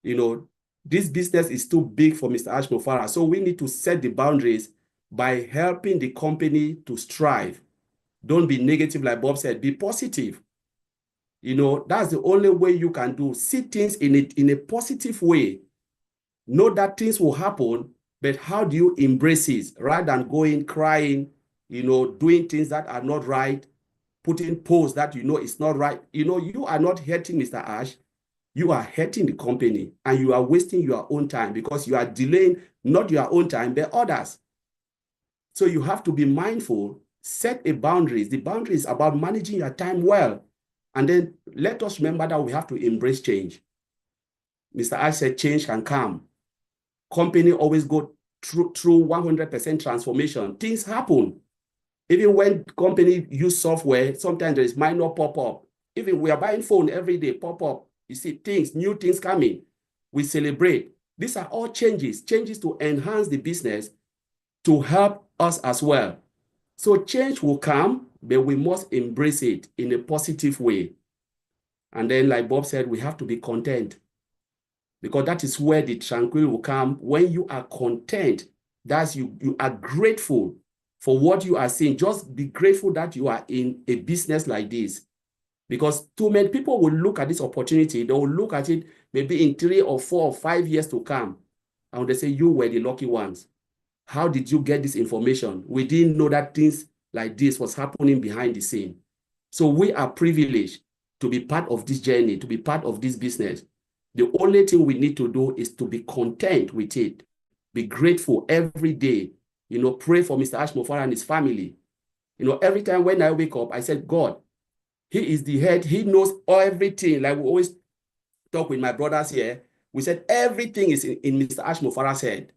This business is too big for Mr. Ashmufara. So we need to set the boundaries by helping the company to strive. Don't be negative, like Bob said, be positive. That's the only way you can do. See things in a positive way. Know that things will happen, but how do you embrace it rather than going crying, doing things that are not right, putting posts that is not right. You are not hurting Mr. Ash. you are hurting the company and you are wasting your own time because you are delaying not your own time, but others. So you have to be mindful, set a boundaries. The boundary is about managing your time well. And then let us remember that we have to embrace change. Mr. Ash said change can come. Company always go through 100% transformation. Things happen. Even when company use software, sometimes there is minor pop-up. Even we are buying phone every day, pop-up. You see things, new things coming. We celebrate. These are all changes to enhance the business, to help us as well. So change will come, but we must embrace it in a positive way. And then, like Bob said, we have to be content, because that is where the tranquil will come. When you are content, that's you are grateful for what you are seeing. Just be grateful that you are in a business like this, because too many people will look at this opportunity. They will look at it maybe in 3 or 4 or 5 years to come, and they say, you were the lucky ones. How did you get this information? We didn't know that things like this was happening behind the scene. So we are privileged to be part of this journey, to be part of this business. The only thing we need to do is to be content with it. Be grateful every day. Pray for Mr. Ash Mofara and his family. Every time when I wake up, I said, God, he is the head. He knows everything. Like we always talk with my brothers here. We said everything is in Mr. Ash Mofara's head.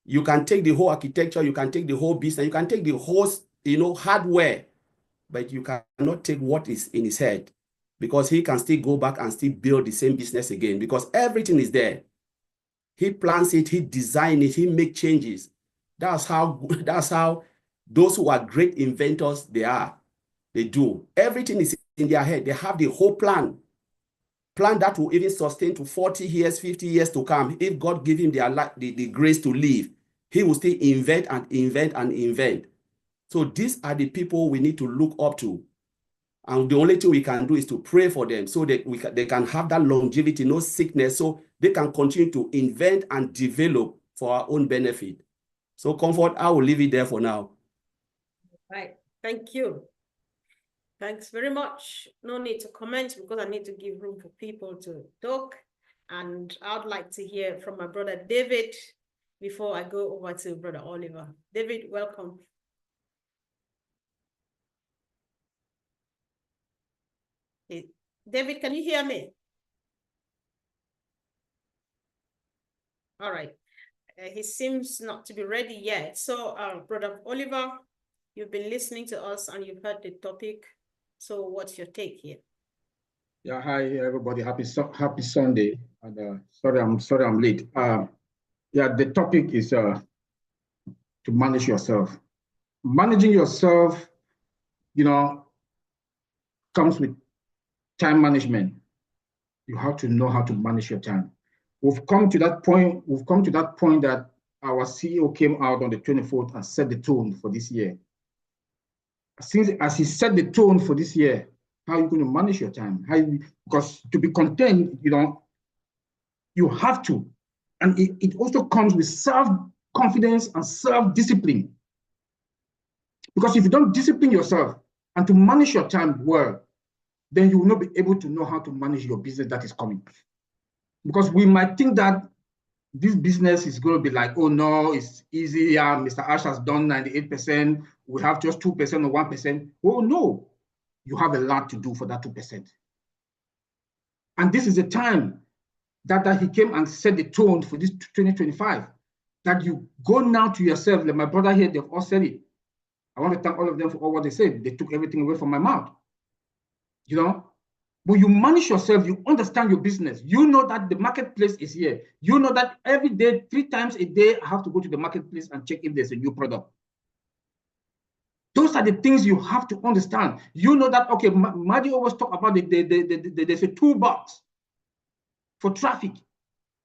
You can take the whole architecture, you can take the whole business, you can take the whole, hardware, but you cannot take what is in his head, because he can still go back and still build the same business again, because everything is there. He plans it, he designs it, he makes changes. That's how those who are great inventors, they do. Everything is in their head. They have the whole plan that will even sustain to 40 years, 50 years to come. If God give him the grace to live, he will still invent and invent and invent. So these are the people we need to look up to. And the only thing we can do is to pray for them so that they can have that longevity, no sickness, so they can continue to invent and develop for our own benefit. So Comfort, I will leave it there for now.
Right. Thank you. Thanks very much. No need to comment because I need to give room for people to talk. And I'd like to hear from my brother David before I go over to Brother Oliver. David, welcome. Hey, David, can you hear me? All right. He seems not to be ready yet. So, Brother Oliver, you've been listening to us and you've heard the topic. So what's your take here?
Yeah, hi everybody. Happy Sunday. And sorry I'm late. Yeah, the topic is to manage yourself. Managing yourself, comes with time management. You have to know how to manage your time. We've come to that point that our CEO came out on the 24th and set the tone for this year. As he set the tone for this year, how are you going to manage your time? Because to be content, you have to. And it also comes with self-confidence and self-discipline. Because if you don't discipline yourself and to manage your time well, then you will not be able to know how to manage your business that is coming. Because we might think that this business is going to be like, oh no, it's easy. Yeah, Mr. Ash has done 98%. We have just 2% or 1%. Oh no, you have a lot to do for that 2%. And this is the time that he came and set the tone for this 2025, that you go now to yourself. Like my brother here, they've all said it. I want to thank all of them for all what they said. They took everything away from my mouth. But you manage yourself, you understand your business. You know that the marketplace is here. You know that every day, 3 times a day, I have to go to the marketplace and check if there's a new product. Those are the things you have to understand. You know that, okay, Madi always talk about there's a toolbox for traffic.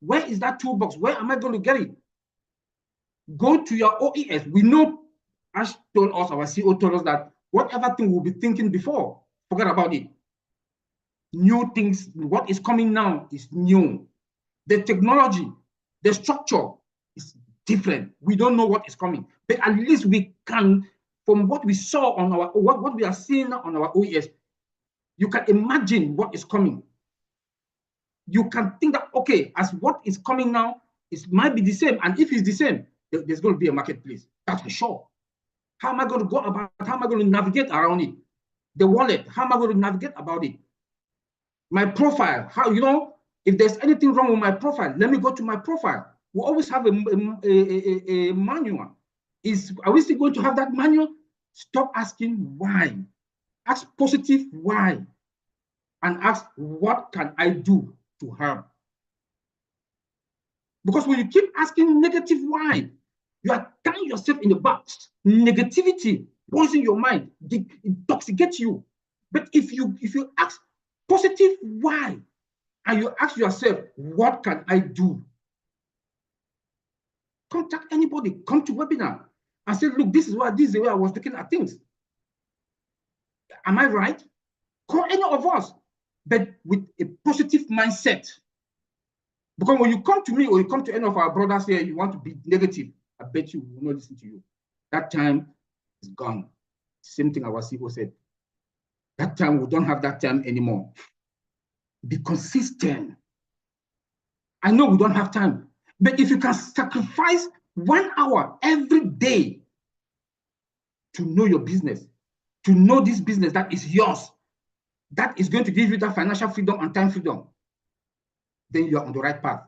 Where is that toolbox? Where am I going to get it? Go to your OES. We know, Ash told us, our CEO told us that whatever thing we'll be thinking before, forget about it. New things, what is coming now is new. The technology, the structure is different. We don't know what is coming, but at least we can, from what we saw on what we are seeing on our OES, you can imagine what is coming. you can think that, okay, as what is coming now, it might be the same. And if it's the same, there's going to be a marketplace. That's for sure. How am I going to go about it? How am I going to navigate around it? The wallet, how am I going to navigate about it? My profile, how, you know, if there's anything wrong with my profile, let me go to my profile. We always have a manual. Are we still going to have that manual? Stop asking why. Ask positive why. And ask, what can I do to help? Because when you keep asking negative why, you are tying yourself in the box. Negativity poison your mind, it intoxicates you. But if you ask positive why, and you ask yourself, what can I do? Contact anybody, come to webinar and say, look, this is the way I was looking at things. Am I right? Call any of us, but with a positive mindset. Because when you come to me or you come to any of our brothers here, you want to be negative, I bet you will not listen to you. That time is gone. Same thing our CEO said. That time, we don't have that time anymore. Be consistent. I know we don't have time, but if you can sacrifice 1 hour every day to know your business, to know this business that is yours, that is going to give you that financial freedom and time freedom, then you are on the right path.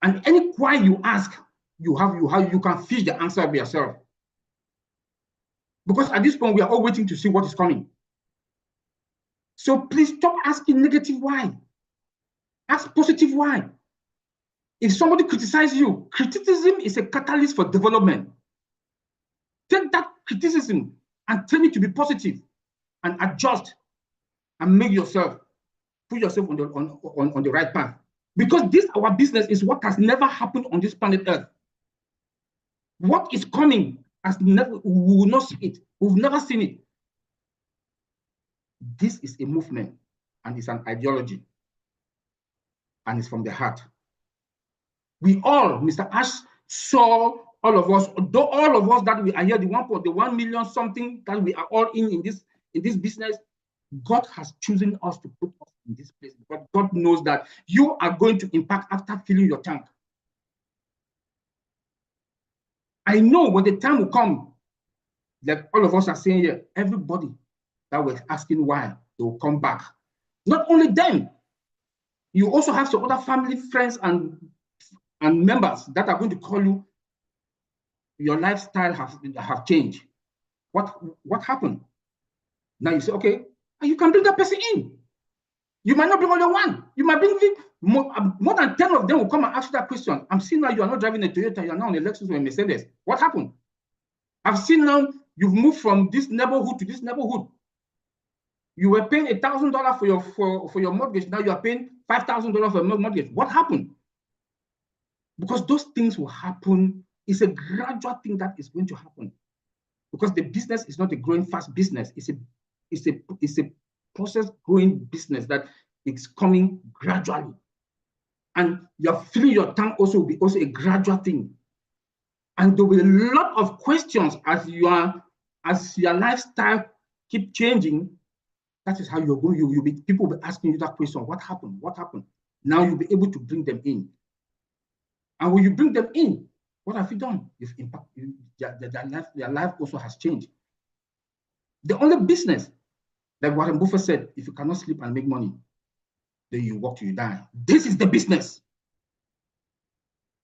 And any why you ask, you can fish the answer by yourself. Because at this point, we are all waiting to see what is coming. So please stop asking negative why. Ask positive why. If somebody criticizes you, criticism is a catalyst for development. Take that criticism and turn it to be positive and adjust and make yourself, put yourself on the right path. Because this, our business, is what has never happened on this planet Earth. What is coming has never, we will not see it. We've never seen it. This is a movement and it's an ideology. And it's from the heart. We all, Mr. Ash saw all of us, though all of us that we are here, the 1 million something that we are all in this business, God has chosen us to put us in this place because God knows that you are going to impact after filling your tank. I know when the time will come, like all of us are saying here, everybody that was asking why, they will come back. Not only them, you also have some other family, friends, and members that are going to call you. Your lifestyle have changed. What happened? Now you say, okay, and you can bring that person in. You might not bring only one. You might bring more than 10 of them will come and ask you that question. I'm seeing now you are not driving a Toyota, you are now on a Lexus or a Mercedes. What happened? I've seen now you've moved from this neighborhood to this neighborhood. You were paying $1,000 for your mortgage. Now you are paying $5,000 for a mortgage. What happened? Because those things will happen. It's a gradual thing that is going to happen. Because the business is not a growing fast business. It's a process growing business that is coming gradually. And you're filling your tank also will be also a gradual thing. And there will be a lot of questions as your lifestyle keep changing. That is how you're going. People will be asking you that question. What happened? What happened? Now you'll be able to bring them in. And when you bring them in, what have you done? You've impacted their life also has changed. The only business, like Warren Buffett said, if you cannot sleep and make money, then you work till you die. This is the business.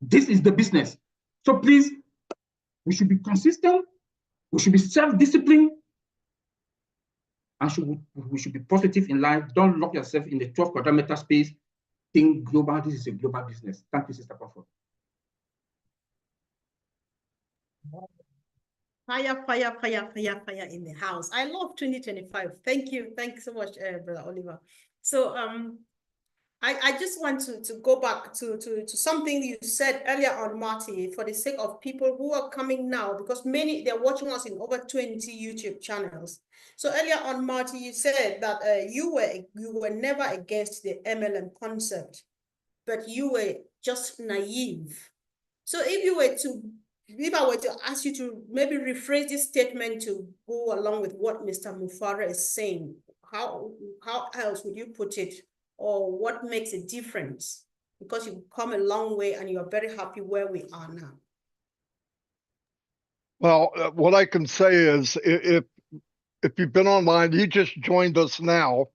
This is the business. So please, we should be consistent. We should be self-disciplined. And we should be positive in life. Don't lock yourself in the 12 quadrat space. Think global. This is a global business. Thank you, Sister Comfort.
Fire, fire, fire, fire, fire in the house. I love 2025. Thank you. Thanks so much, Brother Oliver. So I just want to go back to something you said earlier on, Marty, for the sake of people who are coming now, because they're watching us in over 20 YouTube channels. So earlier on, Marty, you said that you were never against the MLM concept, but you were just naive. So if I were to ask you to maybe rephrase this statement to go along with what Mr. Mufara is saying, how else would you put it? or what makes a difference? Because you've come a long way and you're very happy where we are now.
Well, what I can say is if you've been online, you just joined us now.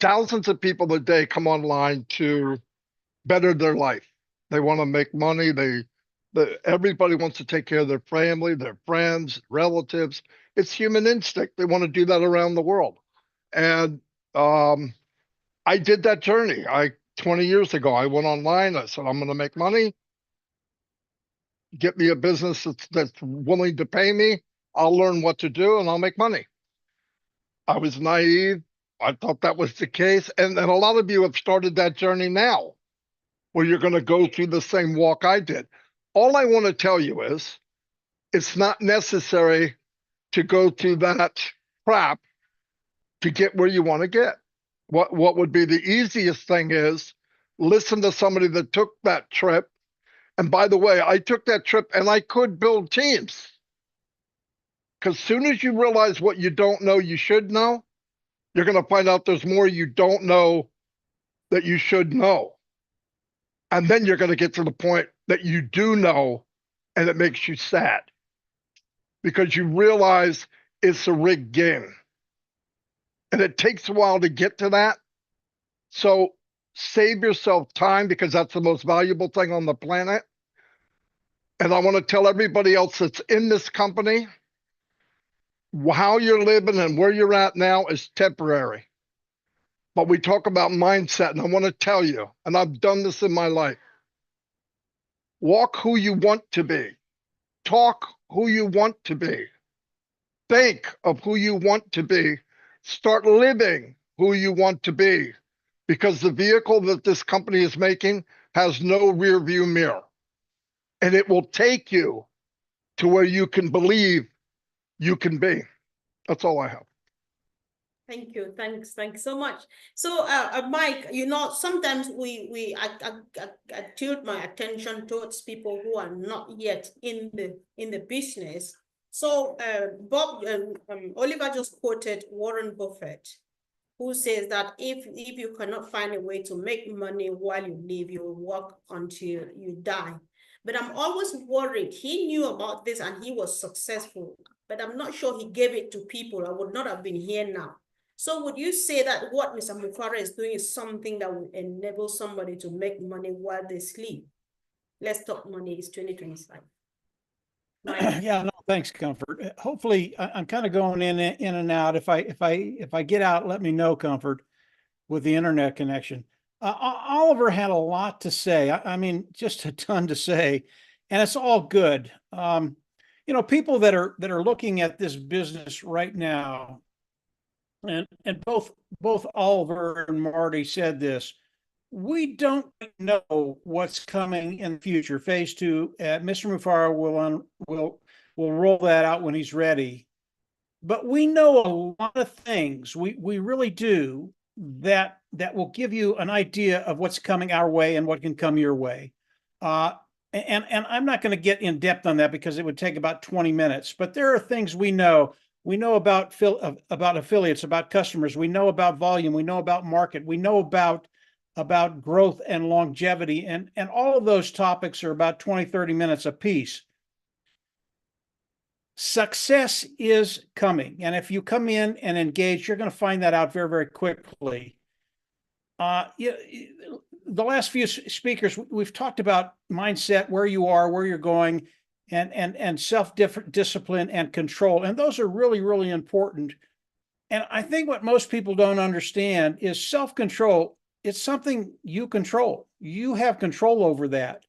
Thousands of people a day come online to better their life. They want to make money. Everybody wants to take care of their family, their friends, relatives. It's human instinct. They want to do that around the world. And I did that journey. 20 years ago, I went online. I said, I'm going to make money. Get me a business that's willing to pay me. I'll learn what to do and I'll make money. I was naive. I thought that was the case. And a lot of you have started that journey now, where you're going to go through the same walk I did. All I want to tell you is it's not necessary to go through that crap to get where you want to get. What would be the easiest thing is listen to somebody that took that trip. And by the way, I took that trip and I could build teams. Because as soon as you realize what you don't know, you should know, you're going to find out there's more you don't know that you should know. And then you're going to get to the point that you do know, and it makes you sad. Because you realize it's a rigged game. And it takes a while to get to that. So save yourself time, because that's the most valuable thing on the planet. And I want to tell everybody else that's in this company, how you're living and where you're at now is temporary. But we talk about mindset, and I want to tell you, and I've done this in my life, walk who you want to be. Talk who you want to be. Think of who you want to be. Start living who you want to be, because the vehicle that this company is making has no rear view mirror, and it will take you to where you can believe you can be. That's all I have.
Thank you. Thanks so much. So, Mike, sometimes I tilt my attention towards people who are not yet in the business. So, Oliver just quoted Warren Buffett, who says that if you cannot find a way to make money while you live, you will work until you die. But I'm always worried. He knew about this and he was successful, but I'm not sure he gave it to people. I would not have been here now. So would you say that what Mr. Mufara is doing is something that will enable somebody to make money while they sleep? Let's talk money. It's 2025.
Yeah, no, thanks, Comfort. Hopefully, I'm kind of going in and out. If I get out, let me know, Comfort, with the internet connection. Oliver had a lot to say. I mean, just a ton to say, and it's all good. People that are looking at this business right now, and both Oliver and Marty said this. We don't know what's coming in the future. Phase 2, Mr. Mufara will roll that out when he's ready. But we know a lot of things. We really do that will give you an idea of what's coming our way and what can come your way. And I'm not going to get in depth on that because it would take about 20 minutes. But there are things we know. We know about affiliates, about customers. We know about volume. We know about market. We know about growth and longevity. And all of those topics are about 20, 30 minutes a piece. Success is coming. And if you come in and engage, you're going to find that out very, very quickly. The last few speakers, we've talked about mindset, where you are, where you're going, and self-discipline and control. And those are really, really important. And I think what most people don't understand is self-control. It's something you control. You have control over that.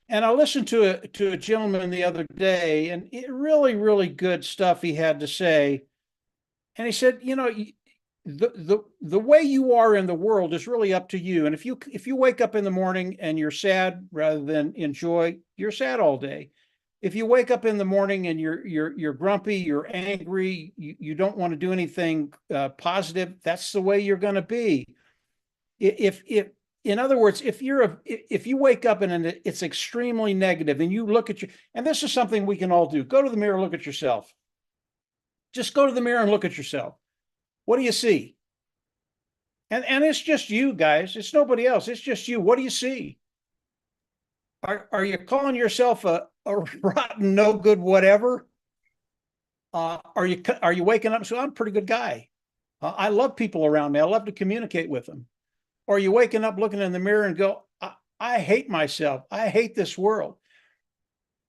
And I listened to a gentleman the other day, and really, really good stuff he had to say. And he said, the way you are in the world is really up to you. And if you wake up in the morning and you're sad rather than enjoy, you're sad all day. If you wake up in the morning and you're grumpy, you're angry, you don't want to do anything positive, that's the way you're going to be. In other words, if you wake up and it's extremely negative and you look at and this is something we can all do. Go to the mirror, look at yourself. Just go to the mirror and look at yourself. What do you see? And it's just you guys. It's nobody else. It's just you. What do you see? Are you calling yourself a rotten, no good, whatever? Are you waking up and saying, I'm a pretty good guy? I love people around me. I love to communicate with them. Or are you waking up, looking in the mirror and go, I hate myself. I hate this world.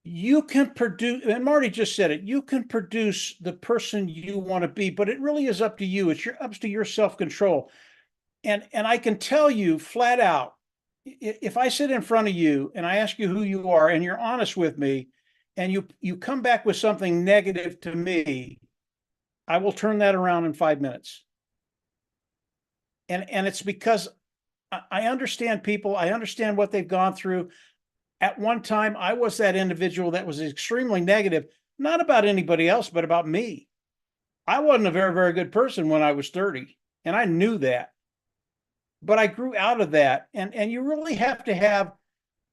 You can produce, and Marty just said it, you can produce the person you want to be, but it really is up to you. It's up to your self-control. And I can tell you flat out, if I sit in front of you and I ask you who you are and you're honest with me and you come back with something negative to me, I will turn that around in 5 minutes. And it's because I understand people. I understand what they've gone through. At one time, I was that individual that was extremely negative, not about anybody else, but about me. I wasn't a very, very good person when I was 30, and I knew that. But I grew out of that. And you really have to have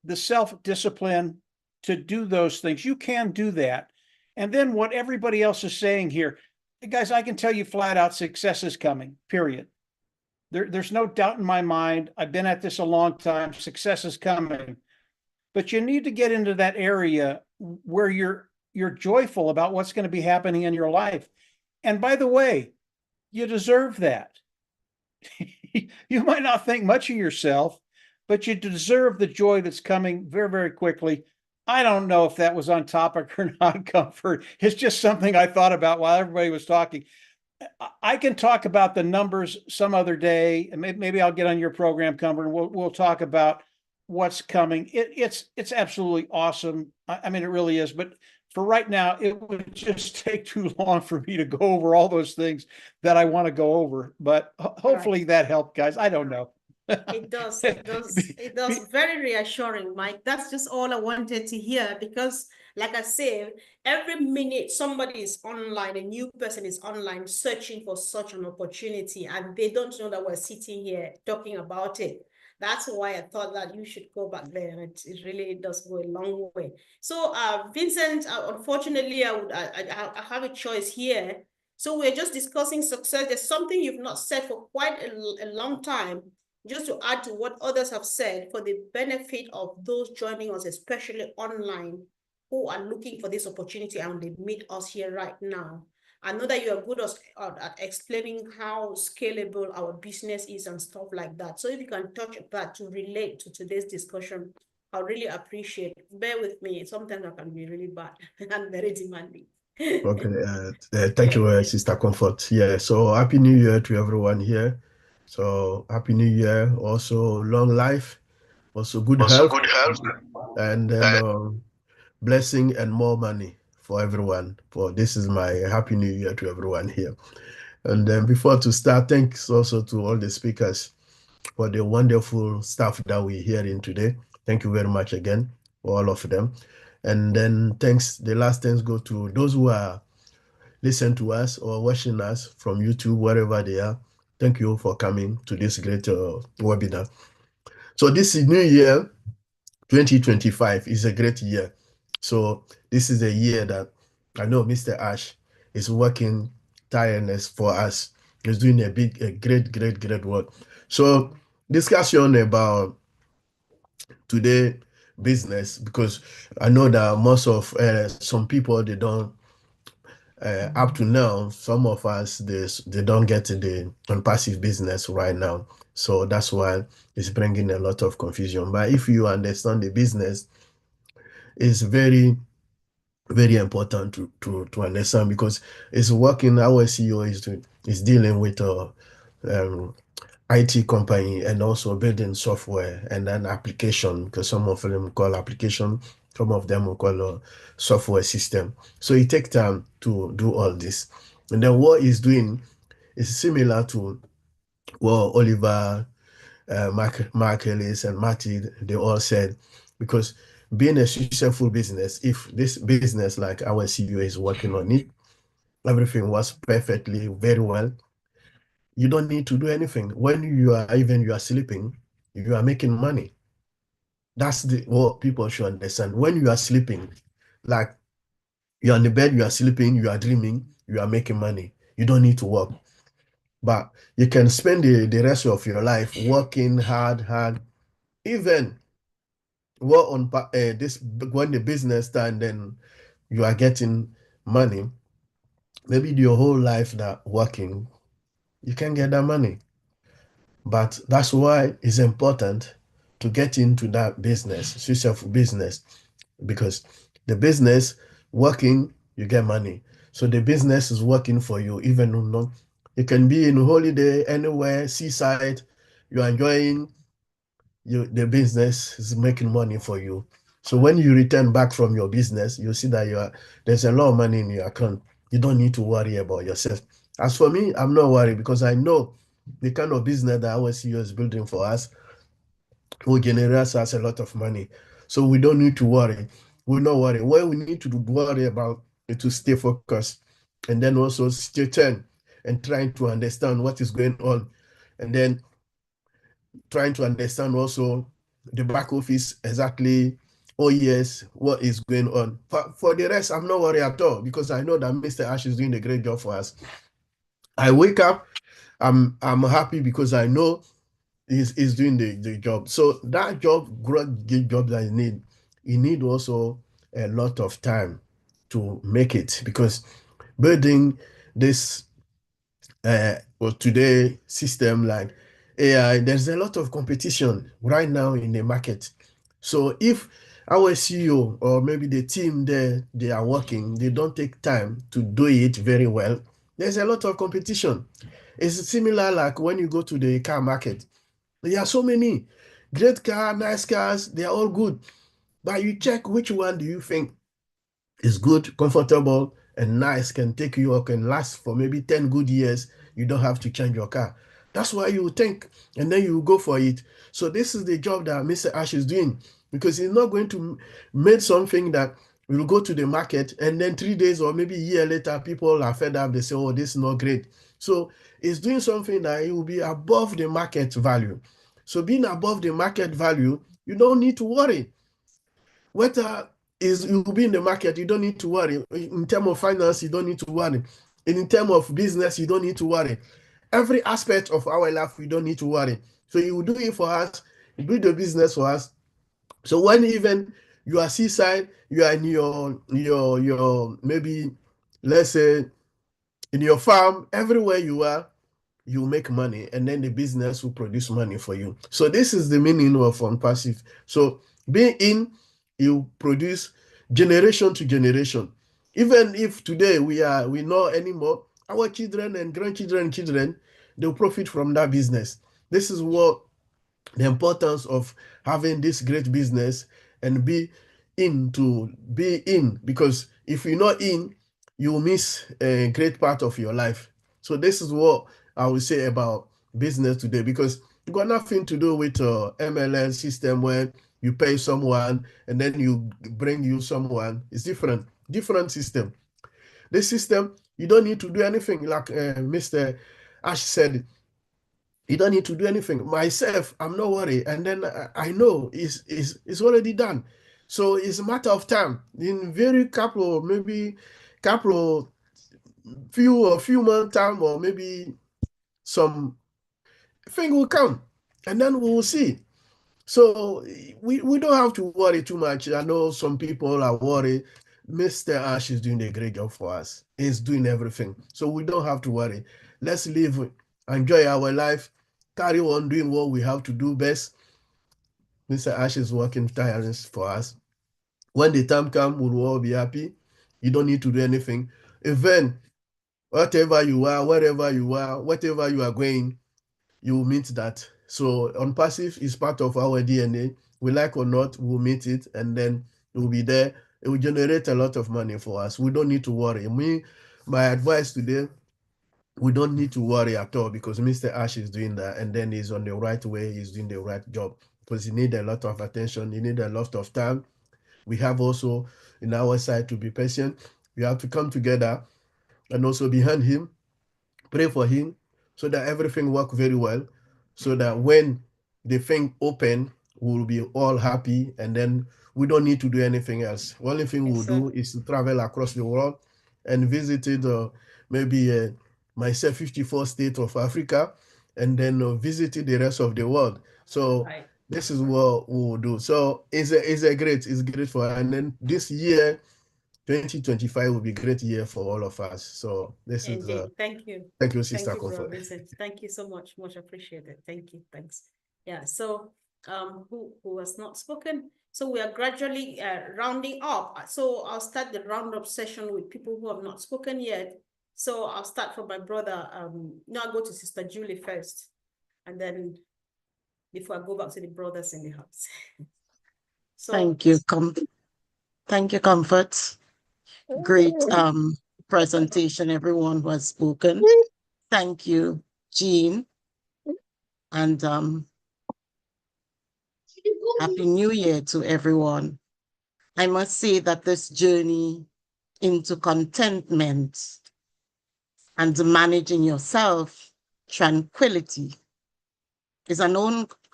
the self-discipline to do those things. You can do that. And then what everybody else is saying here, guys, I can tell you flat out, success is coming, period. There's no doubt in my mind. I've been at this a long time. Success is coming. But you need to get into that area where you're joyful about what's going to be happening in your life. And by the way, you deserve that. You might not think much of yourself, but you deserve the joy that's coming very, very quickly. I don't know if that was on topic or not, Comfort. It's just something I thought about while everybody was talking. I can talk about the numbers some other day, and maybe I'll get on your program, Comfort, and we'll talk about what's coming. It's absolutely awesome. I mean, it really is. But for right now, it would just take too long for me to go over all those things that I want to go over. But hopefully that helped, guys. I don't know.
It does. It does. It does. Very reassuring, Mike. That's just all I wanted to hear because, like I said, every minute somebody is online, a new person is online searching for such an opportunity, and they don't know that we're sitting here talking about it. That's why I thought that you should go back there, and it really does go a long way. So, Vincent, unfortunately, I have a choice here. So we're just discussing success. There's something you've not said for quite a long time. Just to add to what others have said, for the benefit of those joining us, especially online, who are looking for this opportunity and they meet us here right now. I know that you are good at explaining how scalable our business is and stuff like that. So if you can touch that to relate to today's discussion, I really appreciate it. Bear with me. Sometimes I can be really bad and very demanding.
Okay, thank you, Sister Comfort. Yeah, so Happy New Year to everyone here. So Happy New Year, also long life, also good health, and then blessing and more money for everyone. For this is my Happy New Year to everyone here. And then before to start, thanks also to all the speakers for the wonderful stuff that we're hearing today. Thank you very much again, for all of them. And then the last thanks go to those who are listening to us or watching us from YouTube, wherever they are. Thank you for coming to this great webinar. So this is New Year 2025 is a great year. So this is a year that I know Mr. Ash is working tireless for us. He's doing a great work. So discussion about today business, because I know that most of some people, they don't up to now, some of us they don't get the passive business right now, so that's why it's bringing a lot of confusion. But if you understand the business, it's very important to understand, because it's working. Our CEO is dealing with IT company and also building software and then application, because some of them call application, some of them will call a software system. So it takes time to do all this. And then what he's doing is similar to what Oliver, Mark Ellis, and Marty, they all said, because being a successful business, if this business like our CEO is working on it, everything was perfectly very well, you don't need to do anything. When you are sleeping, you are making money. That's what people should understand. When you are sleeping, like you're on the bed, you are sleeping, you are dreaming, you are making money. You don't need to work. but you can spend the rest of your life working hard, even work on this when the business time, then you are getting money. Maybe your whole life that working, you can get that money. But that's why it's important to get into that business, yourself business, because the business working, you get money. So the business is working for you, even though not, you can be in holiday anywhere, seaside, you're enjoying the business is making money for you. So when you return back from your business, you see that there's a lot of money in your account. You don't need to worry about yourself. As for me, I'm not worried because I know the kind of business that our CEO is building for us will generate us a lot of money. So we don't need to worry. We're not worried. What we need to worry about is to stay focused and then also stay tuned and trying to understand what is going on. And then trying to understand also the back office exactly, oh yes, what is going on. For the rest, I'm not worried at all because I know that Mr. Ash is doing a great job for us. I wake up, I'm happy because I know he's doing the job. So that great job that you need also a lot of time to make it because building this well, today system like AI, there's a lot of competition right now in the market. So if our CEO or maybe the team there, they are working, they don't take time to do it very well, there's a lot of competition. It's similar like when you go to the car market. There are so many great car, nice cars, they are all good. But you check which one do you think is good, comfortable, and nice, can take you or can last for maybe 10 good years. You don't have to change your car. That's why you think, and then you go for it. So this is the job that Mr. Ash is doing because he's not going to make something that will go to the market and then 3 days or maybe a year later, people are fed up. They say, oh, this is not great. So he's doing something that it will be above the market value. So being above the market value, you don't need to worry. Whether is you will be in the market, you don't need to worry. In terms of finance, you don't need to worry. In terms of business, you don't need to worry. Every aspect of our life, we don't need to worry. So you will do it for us, you do the business for us. So when even you are seaside, you are in your maybe let's say in your farm, everywhere you are, you make money and then the business will produce money for you. So this is the meaning of passive. So being in, you produce generation to generation. Even if today we know anymore, our children and grandchildren, children, they'll profit from that business. This is what the importance of having this great business and be in, because if you're not in, you miss a great part of your life. So this is what I would say about business today, because it got nothing to do with MLS system where you pay someone and then you bring you someone. It's different system. This system, you don't need to do anything, like Mr. Ash said. You don't need to do anything. Myself, I'm not worried. And then I know it's already done. So it's a matter of time. In very couple, maybe couple, few months time, or maybe some thing will come, and then we will see. So we don't have to worry too much. I know some people are worried. Mr. Ash is doing a great job for us. He's doing everything. So we don't have to worry. Let's live, enjoy our life, carry on doing what we have to do best. Mr. Ash is working tireless for us. When the time comes, we'll all be happy. You don't need to do anything. Even whatever you are, wherever you are, whatever you are going, you will meet that. So on passive is part of our DNA. We like or not, we'll meet it, and then it will be there. It will generate a lot of money for us. We don't need to worry. My advice today, we don't need to worry at all because Mr. Ash is doing that, and then he's on the right way. He's doing the right job because he need a lot of attention. He need a lot of time. We have also in our side to be patient. We have to come together and also behind him, pray for him so that everything work very well, so that when the thing open, we'll be all happy, and then we don't need to do anything else. Only thing we'll do is to travel across the world and visit maybe myself 54 states of Africa, and then visiting the rest of the world. So
Right.
this is what we will do. So it's great for us. And then this year, 2025 will be a great year for all of us. So this is
Indeed. Thank you.
thank you,
Thank
Sister
you, Bro
Comfort.
Vincent. Thank you so much. Much appreciated. Thank you. Thanks. Yeah. So who has not spoken? So we are gradually rounding up. So I'll start the roundup session with people who have not spoken yet. So I'll start from my brother. No, I'll go to Sister Julie first. And then before I go back to the brothers in the house. So
Thank you. Thank you, Comfort. Great presentation, everyone who has spoken. Thank you, Jean. And Happy New Year to everyone. I must say that this journey into contentment and managing yourself, tranquility, is an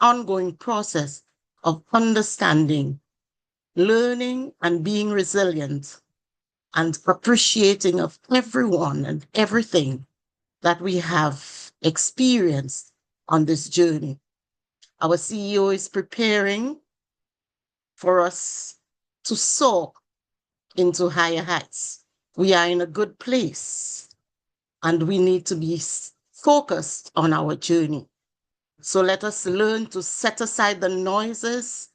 ongoing process of understanding, learning, and being resilient, and appreciating of everyone and everything that we have experienced on this journey. Our CEO is preparing for us to soar into higher heights. We are in a good place and we need to be focused on our journey. So let us learn to set aside the noises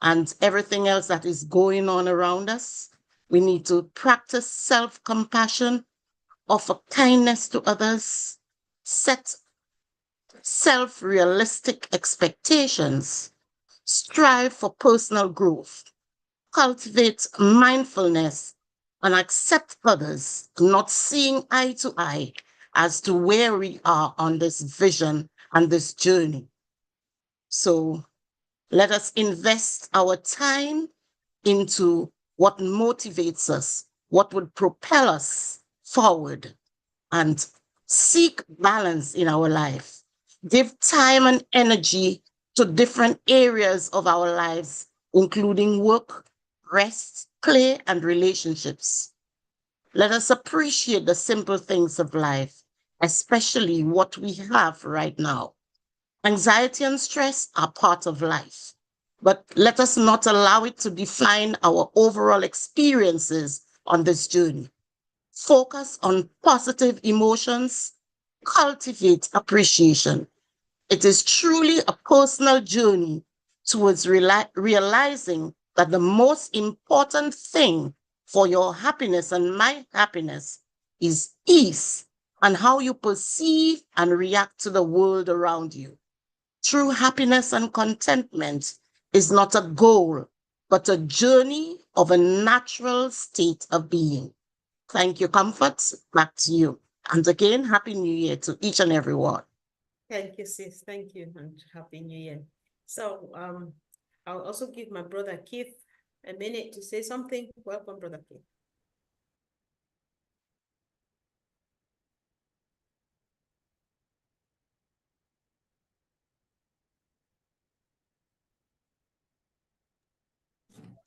and everything else that is going on around us. We need to practice self-compassion, offer kindness to others, set self-realistic expectations, strive for personal growth, cultivate mindfulness, and accept others, not seeing eye to eye as to where we are on this vision and this journey. So let us invest our time into what motivates us, what would propel us forward, and seek balance in our life. Give time and energy to different areas of our lives, including work, rest, play, and relationships. Let us appreciate the simple things of life, especially what we have right now. Anxiety and stress are part of life, but let us not allow it to define our overall experiences on this journey. Focus on positive emotions, cultivate appreciation. It is truly a personal journey towards realizing that the most important thing for your happiness and my happiness is ease and how you perceive and react to the world around you. True happiness and contentment is not a goal, but a journey of a natural state of being. Thank you, Comfort. Back to you. And again, Happy New Year to each and every one.
thank you, sis. Thank you, and Happy New Year. So I'll also give my brother Keith a minute to say something. Welcome, brother Keith.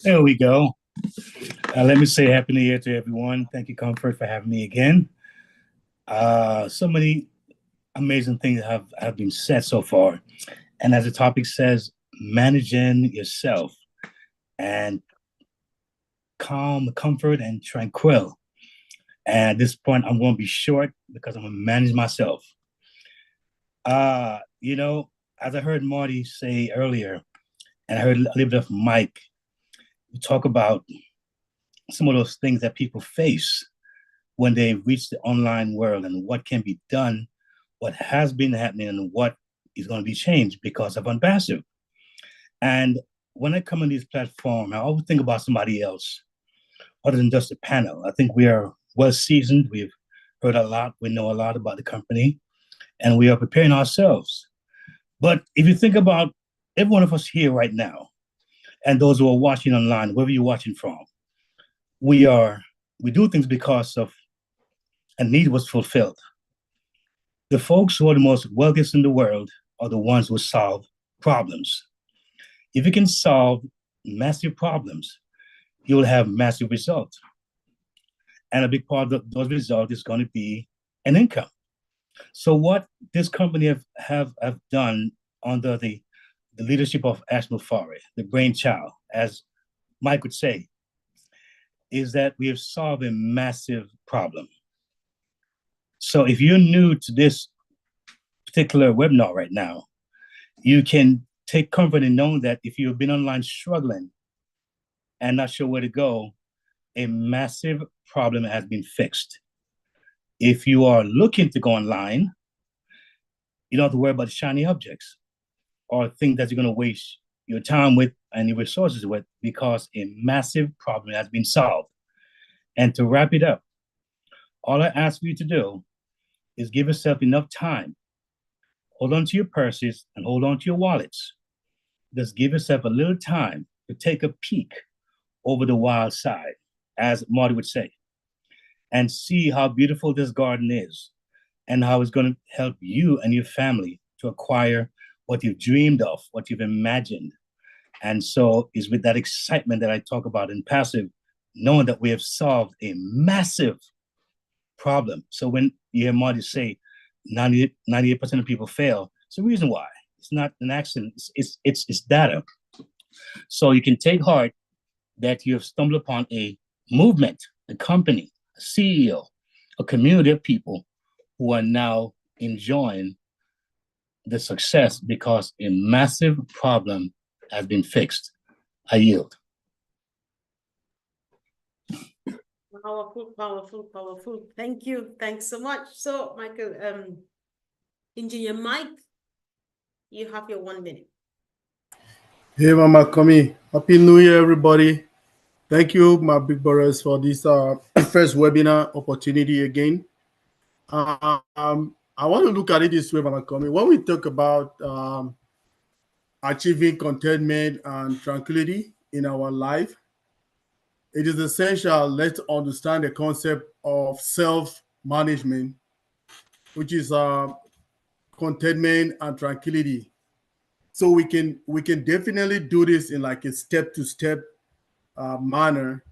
There we go. Let me say Happy New Year to everyone. Thank you, Comfort, for having me again. So many amazing things have been said so far. And as the topic says, managing yourself and calm, comfort, and tranquil. And at this point, I'm going to be short because I'm going to manage myself. You know, as I heard Marty say earlier, and I heard a little bit of Mike, we talk about some of those things that people face when they reach the online world and what can be done, what has been happening, and what is going to be changed because of Unpassive. And when I come on these platforms, I always think about somebody else other than just the panel. I think we are well seasoned. We've heard a lot. We know a lot about the company, and we are preparing ourselves. But if you think about every one of us here right now, and those who are watching online, wherever you're watching from, we do things because of a need was fulfilled. The folks who are the most wealthiest in the world are the ones who solve problems. If you can solve massive problems, you'll have massive results. And a big part of those results is going to be an income. So what this company have done under the leadership of Ash Mufari, the brainchild, as Mike would say, is that we have solved a massive problem. So if you're new to this particular webinar right now, you can take comfort in knowing that if you've been online struggling and not sure where to go, a massive problem has been fixed. If you are looking to go online, you don't have to worry about the shiny objects or things that you're going to waste your time with and your resources with, because a massive problem has been solved. And to wrap it up, all I ask you to do is give yourself enough time. Hold on to your purses and hold on to your wallets. Just give yourself a little time to take a peek over the wild side, as Marty would say, and see how beautiful this garden is and how it's going to help you and your family to acquire what you've dreamed of, what you've imagined. And so it's with that excitement that I talk about in passive, knowing that we have solved a massive problem. So when you hear Marty say 98% of people fail, it's the reason why. It's not an accident, it's data. So you can take heart that you have stumbled upon a movement, a company, a CEO, a community of people who are now enjoying the success because a massive problem has been fixed. I yield.
Powerful, powerful, powerful. Thank you. Thanks so much. So, Michael, Engineer Mike, you have your 1 minute.
Hey, Mama Kami. Happy New Year, everybody. Thank you, my big brothers, for this first webinar opportunity again. I want to look at it this way, Mama Kami. When we talk about achieving contentment and tranquility in our life, it is essential let's understand the concept of self-management, which is contentment and tranquility. So we can definitely do this in like a step-to-step manner.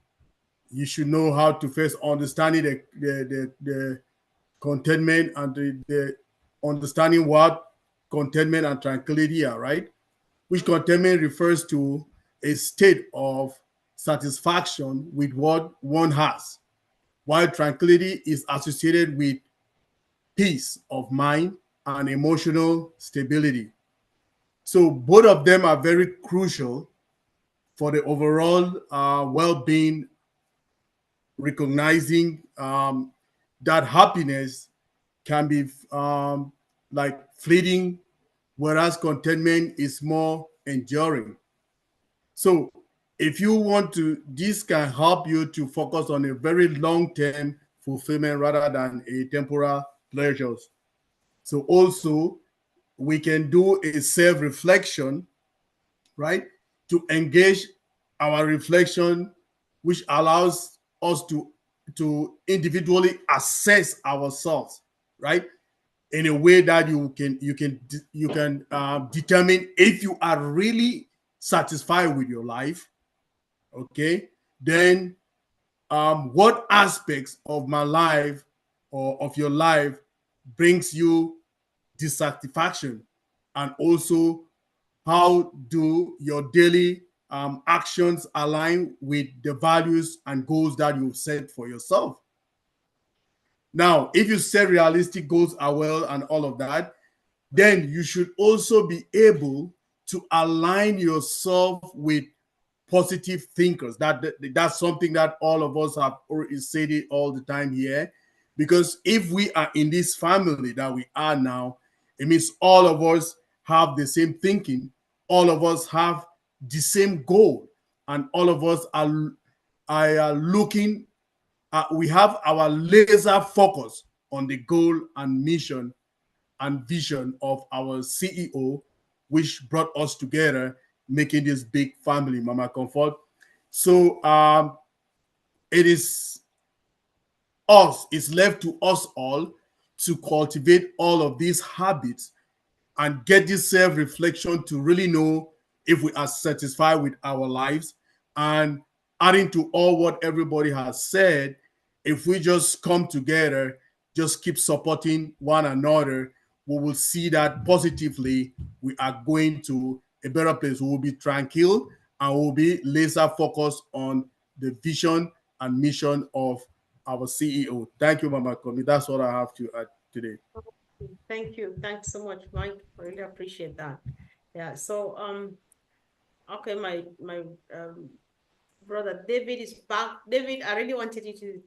You should know how to first understanding the contentment and the understanding what contentment and tranquility are, right? Which contentment refers to a state of satisfaction with what one has, while tranquility is associated with peace of mind and emotional stability. So both of them are very crucial for the overall well-being, recognizing that happiness can be like fleeting, whereas contentment is more enduring. So if you want to, this can help you to focus on a very long-term fulfillment rather than a temporal pleasures. So also we can do a self-reflection, right? To engage our reflection, which allows us to individually assess ourselves, right? In a way that you can determine if you are really satisfied with your life. Okay, then what aspects of my life or of your life brings you dissatisfaction, and also how do your daily actions align with the values and goals that you've set for yourself. Now, if you set realistic goals as well and all of that, then you should also be able to align yourself with positive thinkers. That's something that all of us have already said it all the time here. Because if we are in this family that we are now, it means all of us have the same thinking, all of us have the same goal, and all of us are looking we have our laser focus on the goal and mission and vision of our CEO, which brought us together, making this big family, Mama Comfort. So it is us, it's left to us all to cultivate all of these habits and get this self-reflection to really know if we are satisfied with our lives. And adding to all what everybody has said, if we just come together just keep supporting one another, we will see that positively we are going to a better place. We will be tranquil and we'll be laser focused on the vision and mission of our CEO. Thank you, Mama Komi. That's what I have to add today.
Thank you. Thanks so much, Mike. I really appreciate that. Yeah. So okay, my brother David is back. David, I really wanted you to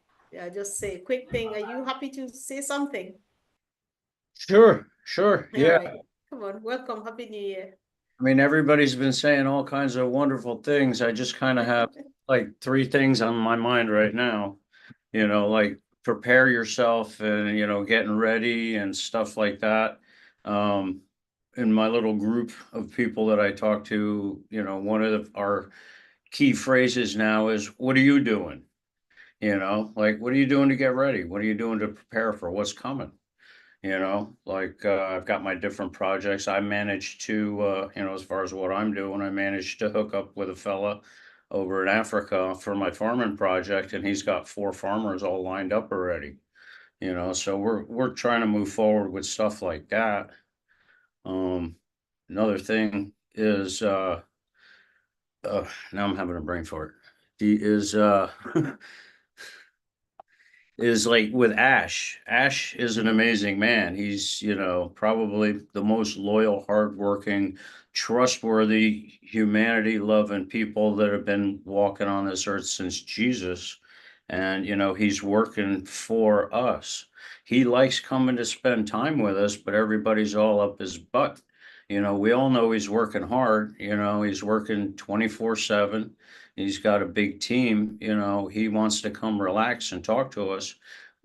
just say a quick thing. Are you happy to say something?
Sure.
All
Yeah.
right. Come on, welcome. Happy New Year.
I mean, everybody's been saying all kinds of wonderful things. I just kind of have like three things on my mind right now. Like prepare yourself and, getting ready and stuff like that. In my little group of people that I talk to, one of our key phrases now is, what are you doing? Like, what are you doing to get ready? What are you doing to prepare for what's coming? I've got my different projects. I managed to, as far as what I'm doing, I managed to hook up with a fella over in Africa for my farming project, and he's got 4 farmers all lined up already. So we're trying to move forward with stuff like that. Another thing is now I'm having a brain fart. Is like with Ash. Ash is an amazing man. He's, probably the most loyal, hardworking, trustworthy, humanity loving people that have been walking on this earth since Jesus. And, he's working for us. He likes coming to spend time with us, but everybody's all up his butt. We all know he's working hard. He's working 24/7. He's got a big team. He wants to come relax and talk to us.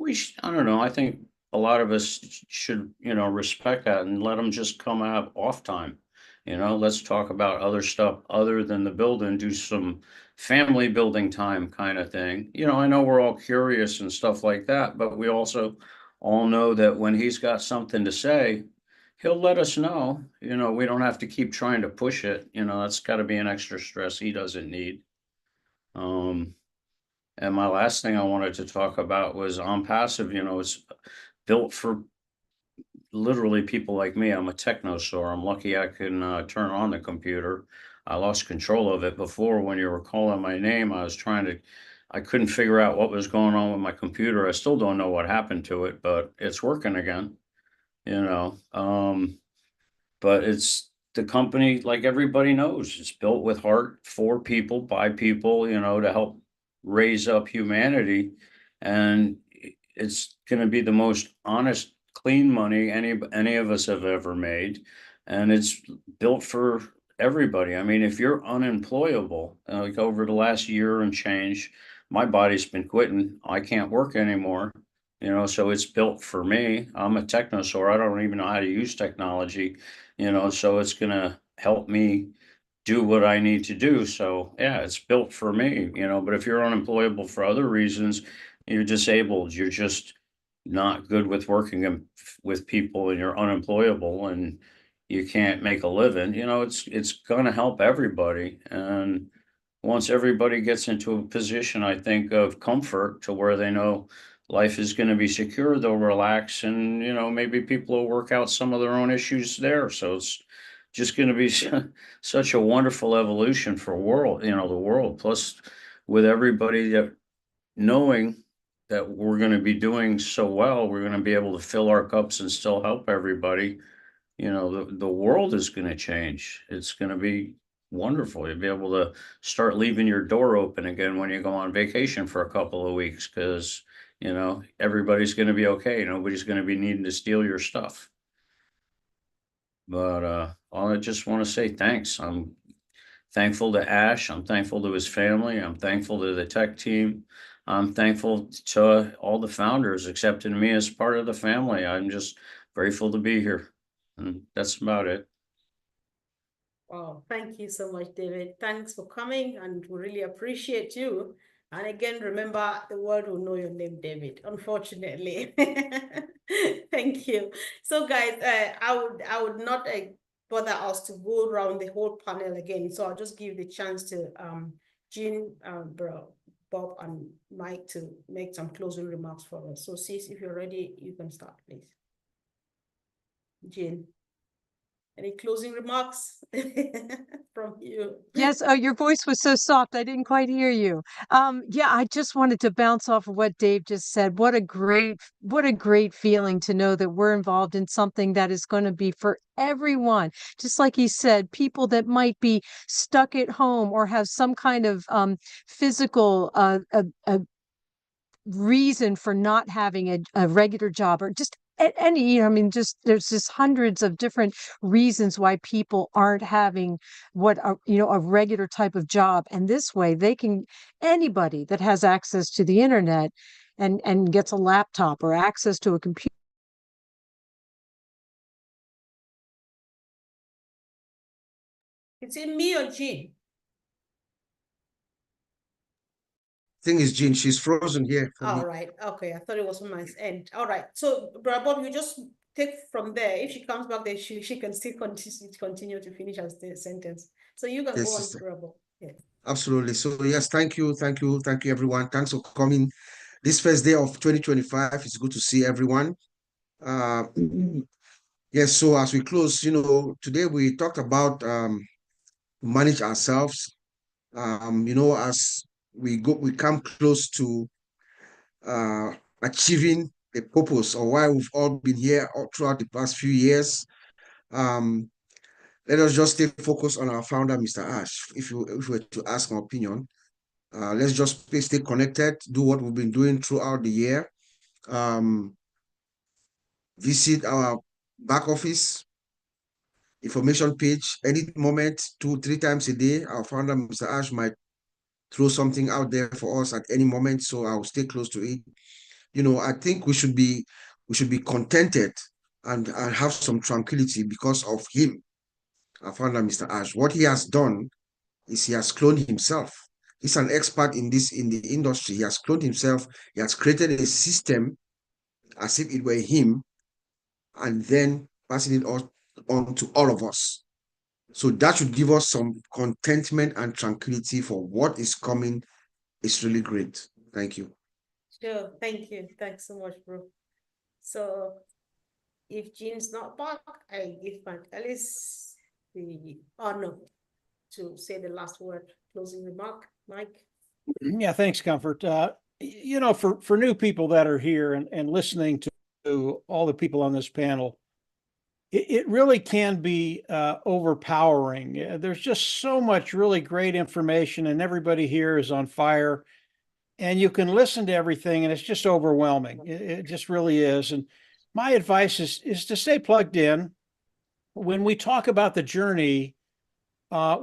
I don't know. I think a lot of us should, respect that and let him just come out off time. Let's talk about other stuff other than the building, do some family building time kind of thing. I know we're all curious and stuff like that, but we also all know that when he's got something to say, he'll let us know. We don't have to keep trying to push it. That's got to be an extra stress he doesn't need. And my last thing I wanted to talk about was OnPassive. It's built for literally people like me. I'm a technosaur. I'm lucky I can turn on the computer. I lost control of it before when you were calling my name. I couldn't figure out what was going on with my computer. I still don't know what happened to it, but it's working again. But it's the company, like everybody knows, it's built with heart, for people, by people, to help raise up humanity. And it's going to be the most honest, clean money any of us have ever made. And it's built for everybody. I mean, if you're unemployable, like over the last year and change, my body's been quitting. I can't work anymore. So it's built for me. I'm a technosaur. I don't even know how to use technology, so it's going to help me do what I need to do. So yeah, it's built for me, but if you're unemployable for other reasons, you're disabled, you're just not good with working with people and you're unemployable and you can't make a living, it's going to help everybody. And once everybody gets into a position, I think, of comfort to where they know life is going to be secure, they'll relax and, maybe people will work out some of their own issues there. So it's just going to be such a wonderful evolution for the world. Plus, with everybody that knowing that we're going to be doing so well, we're going to be able to fill our cups and still help everybody. The world is going to change. It's going to be wonderful. You'll be able to start leaving your door open again when you go on vacation for a couple of weeks because, everybody's going to be okay. Nobody's going to be needing to steal your stuff. But I just want to say thanks. I'm thankful to Ash. I'm thankful to his family. I'm thankful to the tech team. I'm thankful to all the founders accepting me as part of the family. I'm just grateful to be here. And that's about it.
Wow, thank you so much, David. Thanks for coming, and we really appreciate you. And again, remember, the world will know your name, David, unfortunately. Thank you. So guys, I would not bother us to go around the whole panel again. So I'll just give the chance to Jean Bob and Mike to make some closing remarks for us. So sis, if you're ready, you can start, please. Jean, any closing remarks from you?
Yes, your voice was so soft, I didn't quite hear you. Yeah, I just wanted to bounce off of what Dave just said. What a great feeling to know that we're involved in something that is going to be for everyone. Just like he said, people that might be stuck at home or have some kind of physical reason for not having a regular job, or just any, I mean, just there's just hundreds of different reasons why people aren't having what a regular type of job. And this way they can, anybody that has access to the internet and gets a laptop or access to a computer.
Is it me or Jean?
Thing is, Jean, she's frozen here for me.
All right. Okay. I thought it was on my end. All right. So, Brother Bob, you just take from there. If she comes back, then she can still continue to finish her sentence. So you can
Yes,
go on,
sister.
Brother Bob. Yes.
Absolutely. So yes, thank you, everyone. Thanks for coming. This first day of 2025, it's good to see everyone. Yes, so as we close, today we talked about manage ourselves. As we come close to achieving the purpose or why we've all been here all throughout the past few years. Let us just stay focused on our founder, Mr. Ash. If you were to ask my opinion, let's just stay connected, do what we've been doing throughout the year. Visit our back office information page any moment, 2-3 times a day. Our founder, Mr. Ash, might throw something out there for us at any moment, so I'll stay close to it. I think we should be contented and have some tranquility because of him, our founder, Mr. Ash. What he has done is he has cloned himself. He's an expert in the industry. He has cloned himself. He has created a system as if it were him, and then passing it on to all of us. So that should give us some contentment and tranquility for what is coming. It's really great. Thank you.
Sure. Thank you. Thanks so much, bro. So if Jean's not back, I give Mike Ellis the honor to say the last word, closing remark. Mike.
Yeah, thanks, Comfort. For new people that are here and listening to all the people on this panel, it really can be overpowering. There's just so much really great information, and everybody here is on fire, and you can listen to everything, and it's just overwhelming. It just really is. And my advice is to stay plugged in. When we talk about the journey,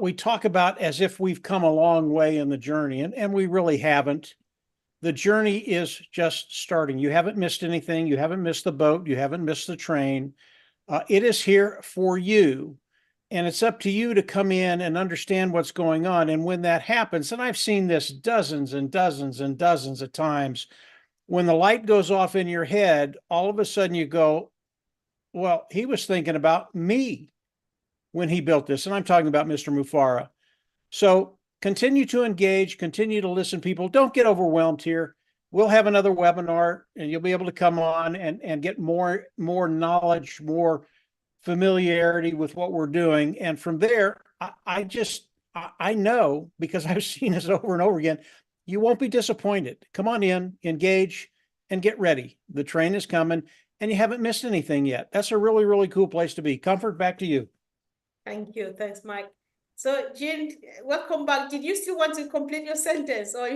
we talk about as if we've come a long way in the journey, and we really haven't. The journey is just starting. You haven't missed anything. You haven't missed the boat. You haven't missed the train. It is here for you, and it's up to you to come in and understand what's going on. And when that happens, and I've seen this dozens and dozens and dozens of times, when the light goes off in your head, all of a sudden you go, well, he was thinking about me when he built this. And I'm talking about Mr. Mufara. So continue to engage, continue to listen, people. Don't get overwhelmed here. We'll have another webinar, and you'll be able to come on and get more knowledge, more familiarity with what we're doing. And from there, I know, because I've seen this over and over again, you won't be disappointed. Come on in, engage, and get ready. The train is coming, and you haven't missed anything yet. That's a really, really cool place to be. Comfort, back to you.
Thank you. Thanks, Mike. So, Jean, welcome back. Did you still want to complete your sentence, or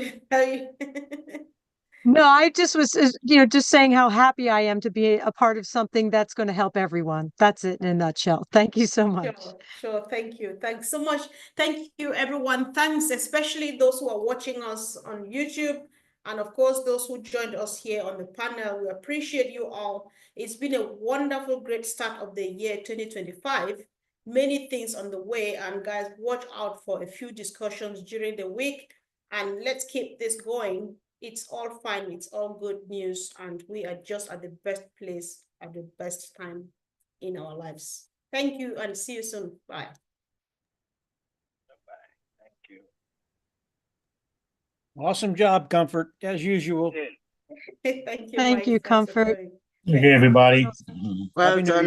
No, I just was, just saying how happy I am to be a part of something that's going to help everyone. That's it in a nutshell. Thank you so much.
Sure. Thank you. Thanks so much. Thank you, everyone. Thanks, especially those who are watching us on YouTube. And of course, those who joined us here on the panel. We appreciate you all. It's been a wonderful, great start of the year 2025. Many things on the way. And guys, watch out for a few discussions during the week. And let's keep this going. It's all fine. It's all good news. And we are just at the best place at the best time in our lives. Thank you, and see you soon. Bye.
Awesome job, Comfort, as usual.
Thank you,
Thank
Mike.
you,
Thanks for
Comfort.
doing.
Okay, everybody.
Well
Happy New
done.
Year.